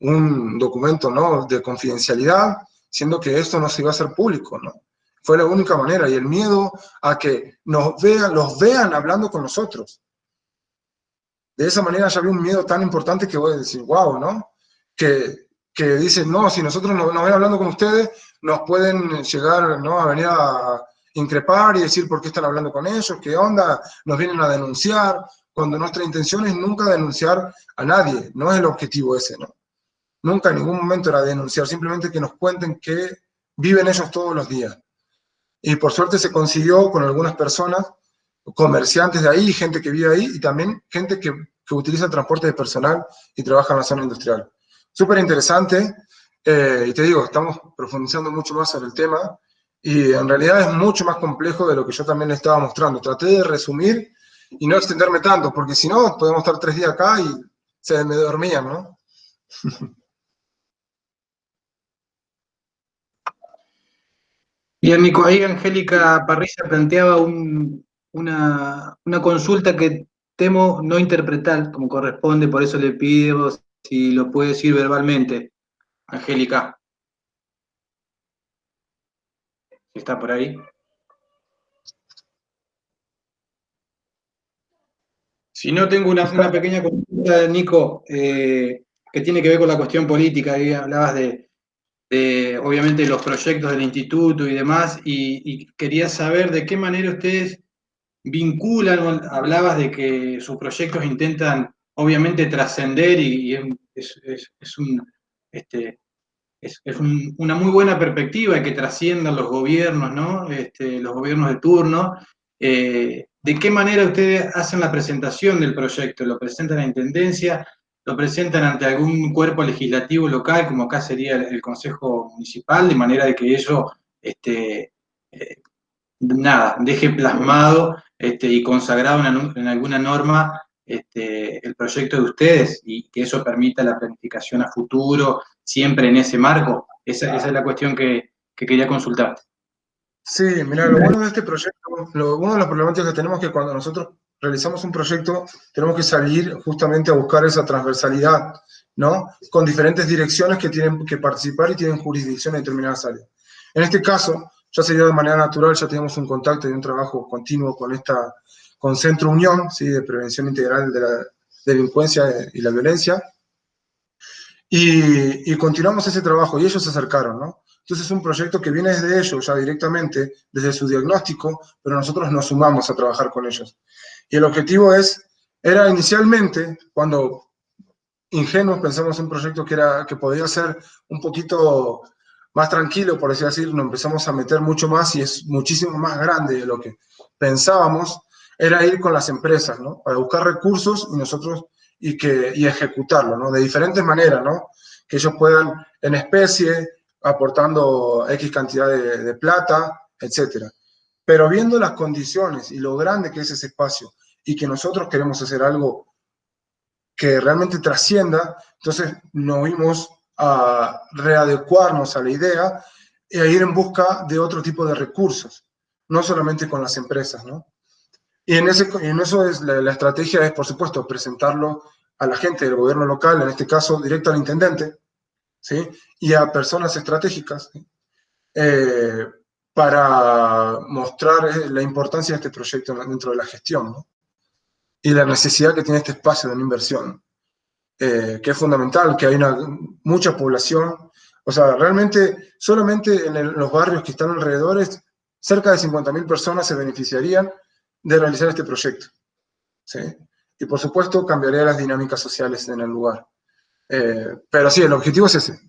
Speaker 2: un documento, ¿no? De confidencialidad, siendo que esto no se iba a hacer público, ¿no? Fue la única manera, y el miedo a que los vean hablando con nosotros. De esa manera ya había un miedo tan importante que voy a decir, wow, ¿no? Que dicen, no, si nosotros nos ven hablando con ustedes, nos pueden llegar, ¿no? A venir a increpar y decir por qué están hablando con ellos, qué onda, nos vienen a denunciar, cuando nuestra intención es nunca denunciar a nadie, no es el objetivo ese, ¿no? Nunca en ningún momento era denunciar, simplemente que nos cuenten que viven ellos todos los días. Y por suerte se consiguió con algunas personas, comerciantes de ahí, gente que vive ahí, y también gente que utiliza el transporte de personal y trabaja en la zona industrial. Súper interesante, y te digo, estamos profundizando mucho más sobre el tema, y en realidad es mucho más complejo de lo que yo también le estaba mostrando. Traté de resumir y no extenderme tanto, porque si no, podemos estar 3 días acá y se me dormían, ¿no?
Speaker 1: Bien, Nico, ahí Angélica Parrilla planteaba una consulta que temo no interpretar como corresponde, por eso le pido si lo puede decir verbalmente, Angélica, si está por ahí. Si no, tengo una pequeña consulta, Nico, que tiene que ver con la cuestión política. Ahí hablabas obviamente, los proyectos del instituto y demás, y quería saber de qué manera ustedes vinculan, hablabas de que sus proyectos intentan, obviamente, trascender y una muy buena perspectiva y que trasciendan los gobiernos, ¿no? Los gobiernos de turno. ¿De qué manera ustedes hacen la presentación del proyecto? ¿Lo presentan a Intendencia? ¿Lo presentan ante algún cuerpo legislativo local, como acá sería el Consejo Municipal, de manera de que eso, deje plasmado y consagrado en alguna norma el proyecto de ustedes y que eso permita la planificación a futuro, siempre en ese marco? Esa es la cuestión que quería consultar.
Speaker 2: Sí, mira, lo bueno de este proyecto, uno de los problemáticos que tenemos es que cuando nosotros realizamos un proyecto, tenemos que salir justamente a buscar esa transversalidad, ¿no? Con diferentes direcciones que tienen que participar y tienen jurisdicción en determinadas áreas. En este caso, ya se dio de manera natural, ya tenemos un contacto y un trabajo continuo con Centro Unión, ¿sí? De Prevención Integral de la Delincuencia y la Violencia, y continuamos ese trabajo, y ellos se acercaron, ¿no? Entonces es un proyecto que viene desde ellos, ya directamente, desde su diagnóstico, pero nosotros nos sumamos a trabajar con ellos. Y el objetivo era inicialmente, cuando ingenuos pensamos en un proyecto que podía ser un poquito más tranquilo, por así decirlo, nos empezamos a meter mucho más y es muchísimo más grande de lo que pensábamos, era ir con las empresas, ¿no? Para buscar recursos y nosotros y ejecutarlo, ¿no? De diferentes maneras, ¿no? Que ellos puedan en especie, aportando X cantidad de plata, etc. Pero viendo las condiciones y lo grande que es ese espacio y que nosotros queremos hacer algo que realmente trascienda, entonces nos vimos a readecuarnos a la idea y a ir en busca de otro tipo de recursos, no solamente con las empresas, ¿no? Y en eso es la estrategia es, por supuesto, presentarlo a la gente del gobierno local, en este caso directo al intendente, ¿sí? Y a personas estratégicas, ¿sí? Para mostrar la importancia de este proyecto dentro de la gestión, ¿no? y la necesidad que tiene este espacio de una inversión, que es fundamental, que hay mucha población. O sea, realmente, solamente en los barrios que están alrededor, cerca de 50.000 personas se beneficiarían de realizar este proyecto, ¿sí? Y por supuesto, cambiaría las dinámicas sociales en el lugar. Pero sí, el objetivo es ese.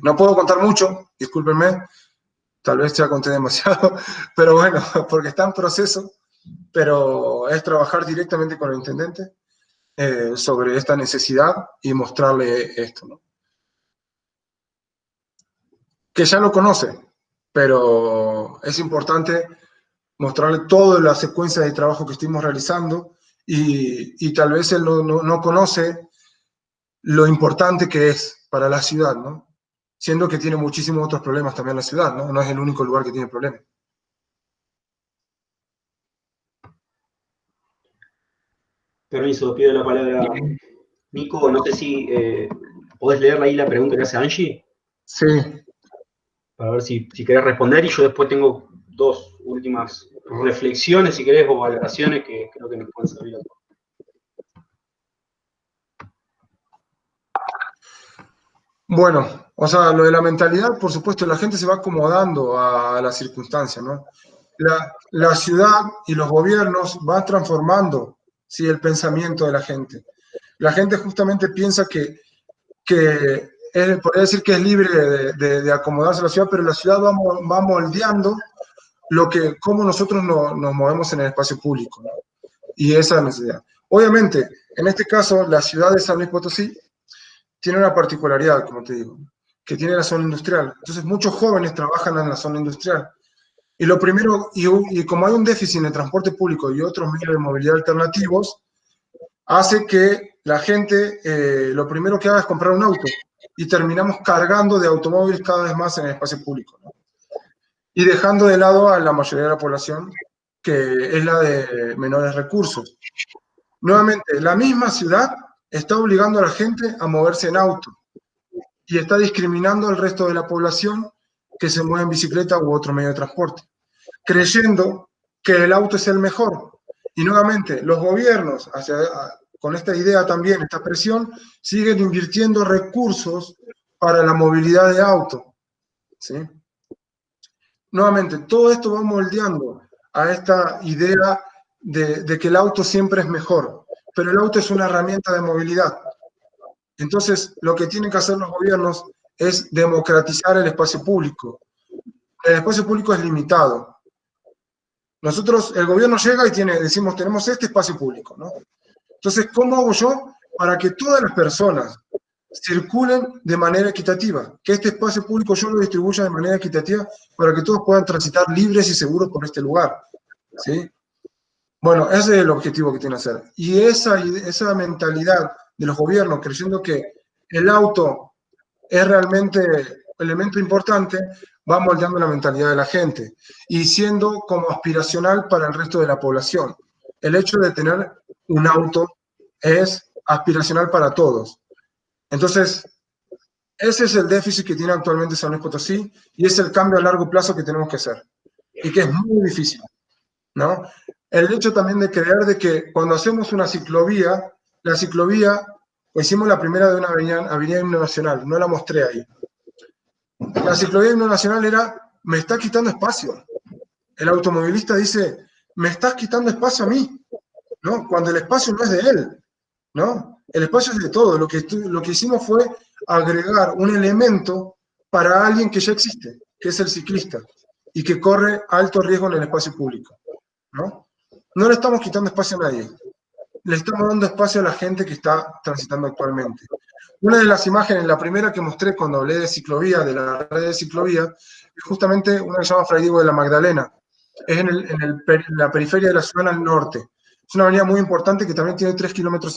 Speaker 2: No puedo contar mucho, discúlpenme, tal vez ya conté demasiado, pero bueno, porque está en proceso, pero es trabajar directamente con el intendente sobre esta necesidad y mostrarle esto, ¿no? Que ya lo conoce, pero es importante mostrarle toda la secuencia de trabajo que estuvimos realizando y tal vez él no conoce lo importante que es para la ciudad, ¿no? Siendo que tiene muchísimos otros problemas también la ciudad, ¿no? No es el único lugar que tiene problemas.
Speaker 6: Permiso, pido la palabra. Nico, no sé si podés leerle ahí la pregunta que hace Angie,
Speaker 2: Sí.
Speaker 6: para ver si querés responder, y yo después tengo dos últimas reflexiones, si querés, o valoraciones que creo que nos pueden servir a todos.
Speaker 2: Bueno, o sea, lo de la mentalidad, por supuesto, la gente se va acomodando a las circunstancias, ¿no? La ciudad y los gobiernos van transformando, ¿sí?, el pensamiento de la gente. La gente justamente piensa que podría decir que es libre de acomodarse a la ciudad, pero la ciudad va moldeando cómo nosotros nos movemos en el espacio público, ¿no? Y esa necesidad. Obviamente, en este caso, la ciudad de San Luis Potosí tiene una particularidad, como te digo, que tiene la zona industrial. Entonces, muchos jóvenes trabajan en la zona industrial. Y lo primero, y como hay un déficit en el transporte público y otros medios de movilidad alternativos, hace que la gente lo primero que haga es comprar un auto y terminamos cargando de automóviles cada vez más en el espacio público, ¿no? Y dejando de lado a la mayoría de la población, que es la de menores recursos. Nuevamente, la misma ciudad está obligando a la gente a moverse en auto y está discriminando al resto de la población que se mueve en bicicleta u otro medio de transporte, creyendo que el auto es el mejor. Y nuevamente, los gobiernos, con esta idea también, esta presión, siguen invirtiendo recursos para la movilidad de auto, ¿sí? Nuevamente, todo esto va moldeando a esta idea de que el auto siempre es mejor, pero el auto es una herramienta de movilidad. Entonces, lo que tienen que hacer los gobiernos es democratizar el espacio público. El espacio público es limitado. Nosotros, el gobierno llega y decimos, tenemos este espacio público, ¿no? Entonces, ¿cómo hago yo para que todas las personas circulen de manera equitativa? Que este espacio público yo lo distribuya de manera equitativa para que todos puedan transitar libres y seguros por este lugar, ¿sí? Bueno, ese es el objetivo que tiene que hacer. Y esa mentalidad de los gobiernos, creyendo que el auto es realmente un elemento importante, va moldeando la mentalidad de la gente y siendo como aspiracional para el resto de la población. El hecho de tener un auto es aspiracional para todos. Entonces, ese es el déficit que tiene actualmente San Luis Potosí y es el cambio a largo plazo que tenemos que hacer y que es muy difícil, ¿no? El hecho también de creer de que cuando hacemos una ciclovía, la ciclovía, hicimos la primera de una avenida Himno Nacional, no la mostré ahí. La ciclovía Himno Nacional era, me está quitando espacio. El automovilista dice, me estás quitando espacio a mí, ¿no? Cuando el espacio no es de él, ¿no? El espacio es de todo. Lo que hicimos fue agregar un elemento para alguien que ya existe, que es el ciclista, y que corre alto riesgo en el espacio público, ¿no? No le estamos quitando espacio a nadie, le estamos dando espacio a la gente que está transitando actualmente. Una de las imágenes, la primera que mostré cuando hablé de ciclovía, de la red de ciclovía, es justamente una que se llama Fray Diego de la Magdalena. Es en la periferia de la ciudad al norte. Es una avenida muy importante que también tiene 3,5 kilómetros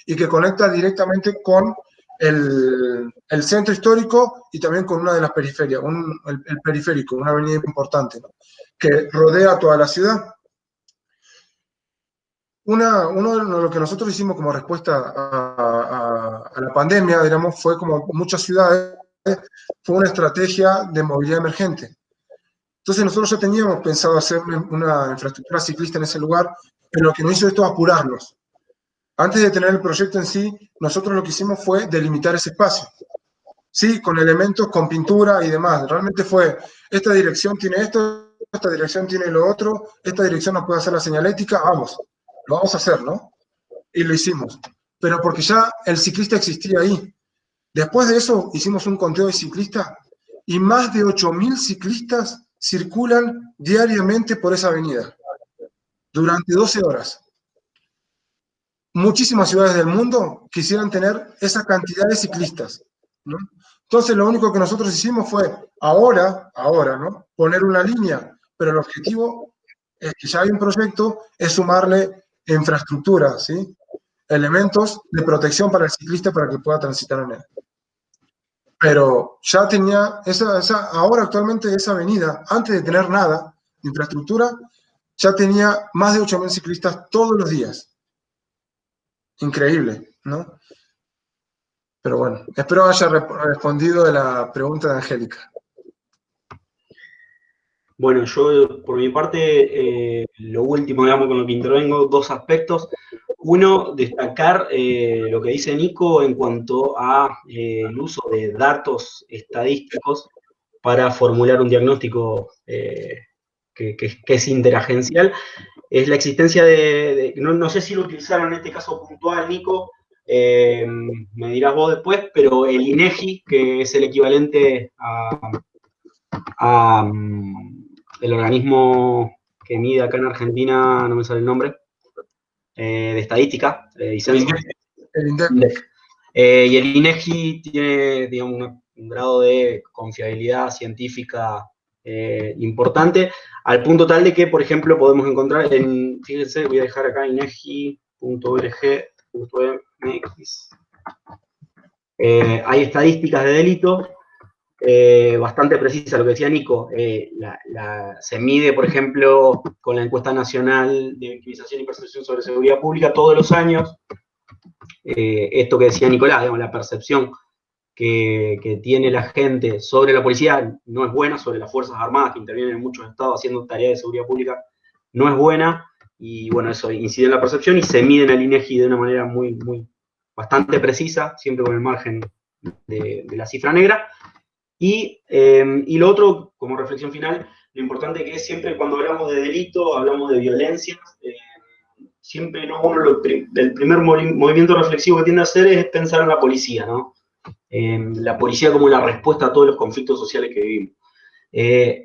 Speaker 2: y que conecta directamente con el centro histórico y también con una de las periferias, el periférico, una avenida importante, ¿no?, que rodea toda la ciudad. Uno de lo que nosotros hicimos como respuesta a la pandemia, digamos, fue como muchas ciudades, fue una estrategia de movilidad emergente. Entonces nosotros ya teníamos pensado hacer una infraestructura ciclista en ese lugar pero lo que nos hizo esto es apurarnos. Antes de tener el proyecto en sí, nosotros lo que hicimos fue delimitar ese espacio. Sí, con elementos, con pintura y demás. Realmente fue, esta dirección tiene esto, esta dirección tiene lo otro, esta dirección nos puede hacer la señalética, vamos, lo vamos a hacer, ¿no? Y lo hicimos. Pero porque ya el ciclista existía ahí. Después de eso hicimos un conteo de ciclistas y más de 8.000 ciclistas circulan diariamente por esa avenida durante 12 horas. Muchísimas ciudades del mundo quisieran tener esa cantidad de ciclistas, ¿no? Entonces lo único que nosotros hicimos fue ahora, ¿no? Poner una línea, pero el objetivo es que ya hay un proyecto, es sumarle infraestructura, ¿sí? Elementos de protección para el ciclista para que pueda transitar en él. Pero ya tenía, ahora actualmente esa avenida, antes de tener nada de infraestructura, ya tenía más de 8.000 ciclistas todos los días. Increíble, ¿no? Pero bueno, espero haya respondido a la pregunta de Angélica.
Speaker 6: Bueno, yo por mi parte, lo último, digamos, con lo que intervengo, dos aspectos. Uno, destacar lo que dice Nico en cuanto a el uso de datos estadísticos para formular un diagnóstico que es interagencial. Es la existencia no sé si lo utilizaron en este caso puntual, Nico, me dirás vos después, pero el INEGI, que es el equivalente a el organismo que mide acá en Argentina, no me sale el nombre, de estadística,
Speaker 2: El INDEC.
Speaker 6: Y el INEGI tiene, digamos, un grado de confiabilidad científica importante, al punto tal de que, por ejemplo, podemos encontrar fíjense, voy a dejar acá inegi.org.mx. Hay estadísticas de delito bastante precisas, lo que decía Nico. Se mide, por ejemplo, con la encuesta nacional de victimización y percepción sobre seguridad pública todos los años. Esto que decía Nicolás, digamos, la percepción que tiene la gente sobre la policía no es buena, sobre las Fuerzas Armadas que intervienen en muchos estados haciendo tareas de seguridad pública, no es buena, y bueno, eso incide en la percepción y se mide en el INEGI de una manera bastante precisa, siempre con el margen de la cifra negra. Y lo otro, como reflexión final, lo importante que es siempre cuando hablamos de delito, hablamos de violencia, siempre el primer movimiento reflexivo que tiende a hacer es pensar en la policía, ¿no? La policía como la respuesta a todos los conflictos sociales que vivimos.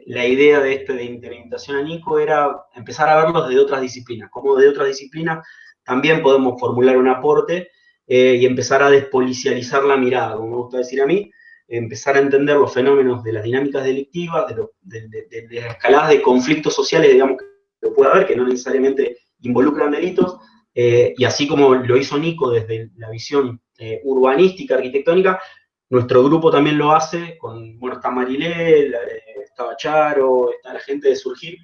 Speaker 6: La idea de interpretación a Nico era empezar a verlos de otras disciplinas, como de otras disciplinas también podemos formular un aporte y empezar a despolicializar la mirada, como me gusta decir a mí, empezar a entender los fenómenos de las dinámicas delictivas, de las escaladas de conflictos sociales, digamos, que puede haber, que no necesariamente involucran delitos, y así como lo hizo Nico desde la visión urbanística, arquitectónica, nuestro grupo también lo hace, bueno, está Marilé, está Bacharo, está la gente de Surgir,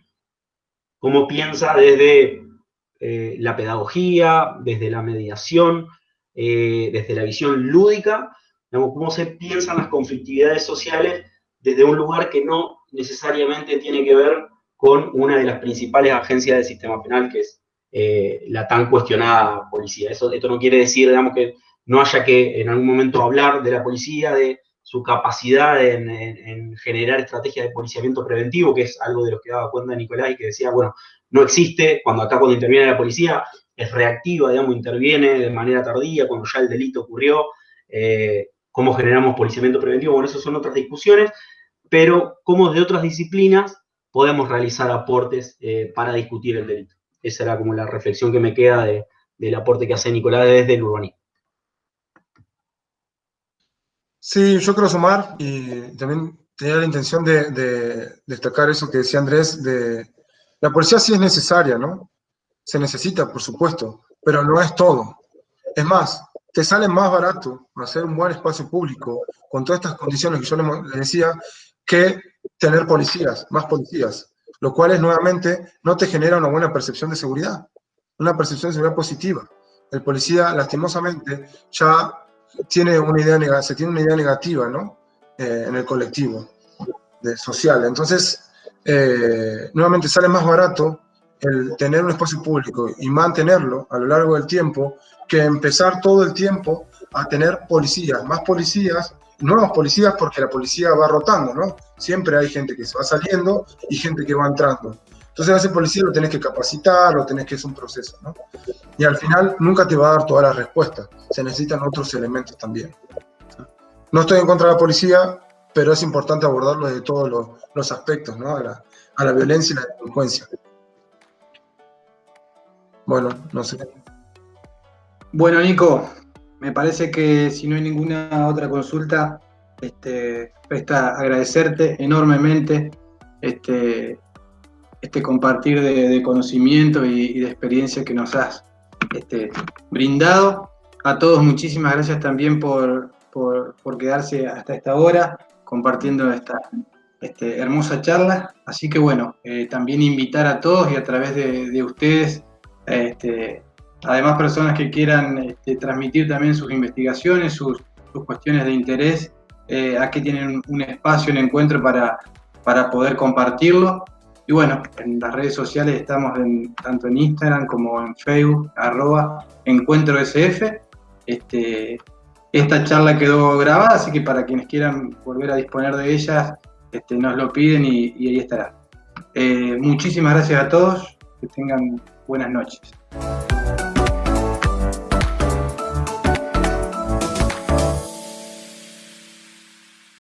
Speaker 6: cómo piensa desde la pedagogía, desde la mediación, desde la visión lúdica, digamos, cómo se piensan las conflictividades sociales desde un lugar que no necesariamente tiene que ver con una de las principales agencias del sistema penal, que es la tan cuestionada policía. Esto no quiere decir, digamos, que no haya que en algún momento hablar de la policía, de su capacidad en generar estrategias de policiamiento preventivo, que es algo de lo que daba cuenta Nicolás y que decía, bueno, no existe, cuando interviene la policía, es reactiva, digamos, interviene de manera tardía, cuando ya el delito ocurrió, cómo generamos policiamiento preventivo, bueno, esas son otras discusiones, pero cómo de otras disciplinas podemos realizar aportes para discutir el delito. Esa era como la reflexión que me queda del aporte que hace Nicolás desde el urbanismo.
Speaker 2: Sí, yo quiero sumar, y también tenía la intención de destacar eso que decía Andrés, la policía sí es necesaria, ¿no? Se necesita, por supuesto, pero no es todo. Es más, te sale más barato hacer un buen espacio público con todas estas condiciones que yo les decía, que tener policías, más policías, lo cual nuevamente no te genera una buena percepción de seguridad, una percepción de seguridad positiva. El policía, lastimosamente, ya tiene una idea negativa, ¿no? En el colectivo social. Entonces, nuevamente sale más barato el tener un espacio público y mantenerlo a lo largo del tiempo que empezar todo el tiempo a tener policías, más policías, nuevos policías, porque la policía va rotando, ¿no? Siempre hay gente que se va saliendo y gente que va entrando. Entonces a ese policía lo tenés que capacitar, lo tenés que hacer un proceso, ¿no? Y al final nunca te va a dar todas las respuestas, se necesitan otros elementos también. No estoy en contra de la policía, pero es importante abordarlo desde todos los aspectos, ¿no? A la violencia y la delincuencia. Bueno, no sé.
Speaker 1: Bueno, Nico, me parece que si no hay ninguna otra consulta, resta agradecerte enormemente este compartir de conocimiento y de experiencia que nos has brindado. A todos muchísimas gracias también por quedarse hasta esta hora compartiendo esta hermosa charla. Así que bueno, también invitar a todos y a través de ustedes, además personas que quieran transmitir también sus investigaciones, sus cuestiones de interés, aquí tienen un espacio, un encuentro para poder compartirlo. Y bueno, en las redes sociales estamos tanto en Instagram como en Facebook, @EncuentroSF. Esta charla quedó grabada, así que para quienes quieran volver a disponer de ellas, nos lo piden y ahí estará. Muchísimas gracias a todos, que tengan buenas noches.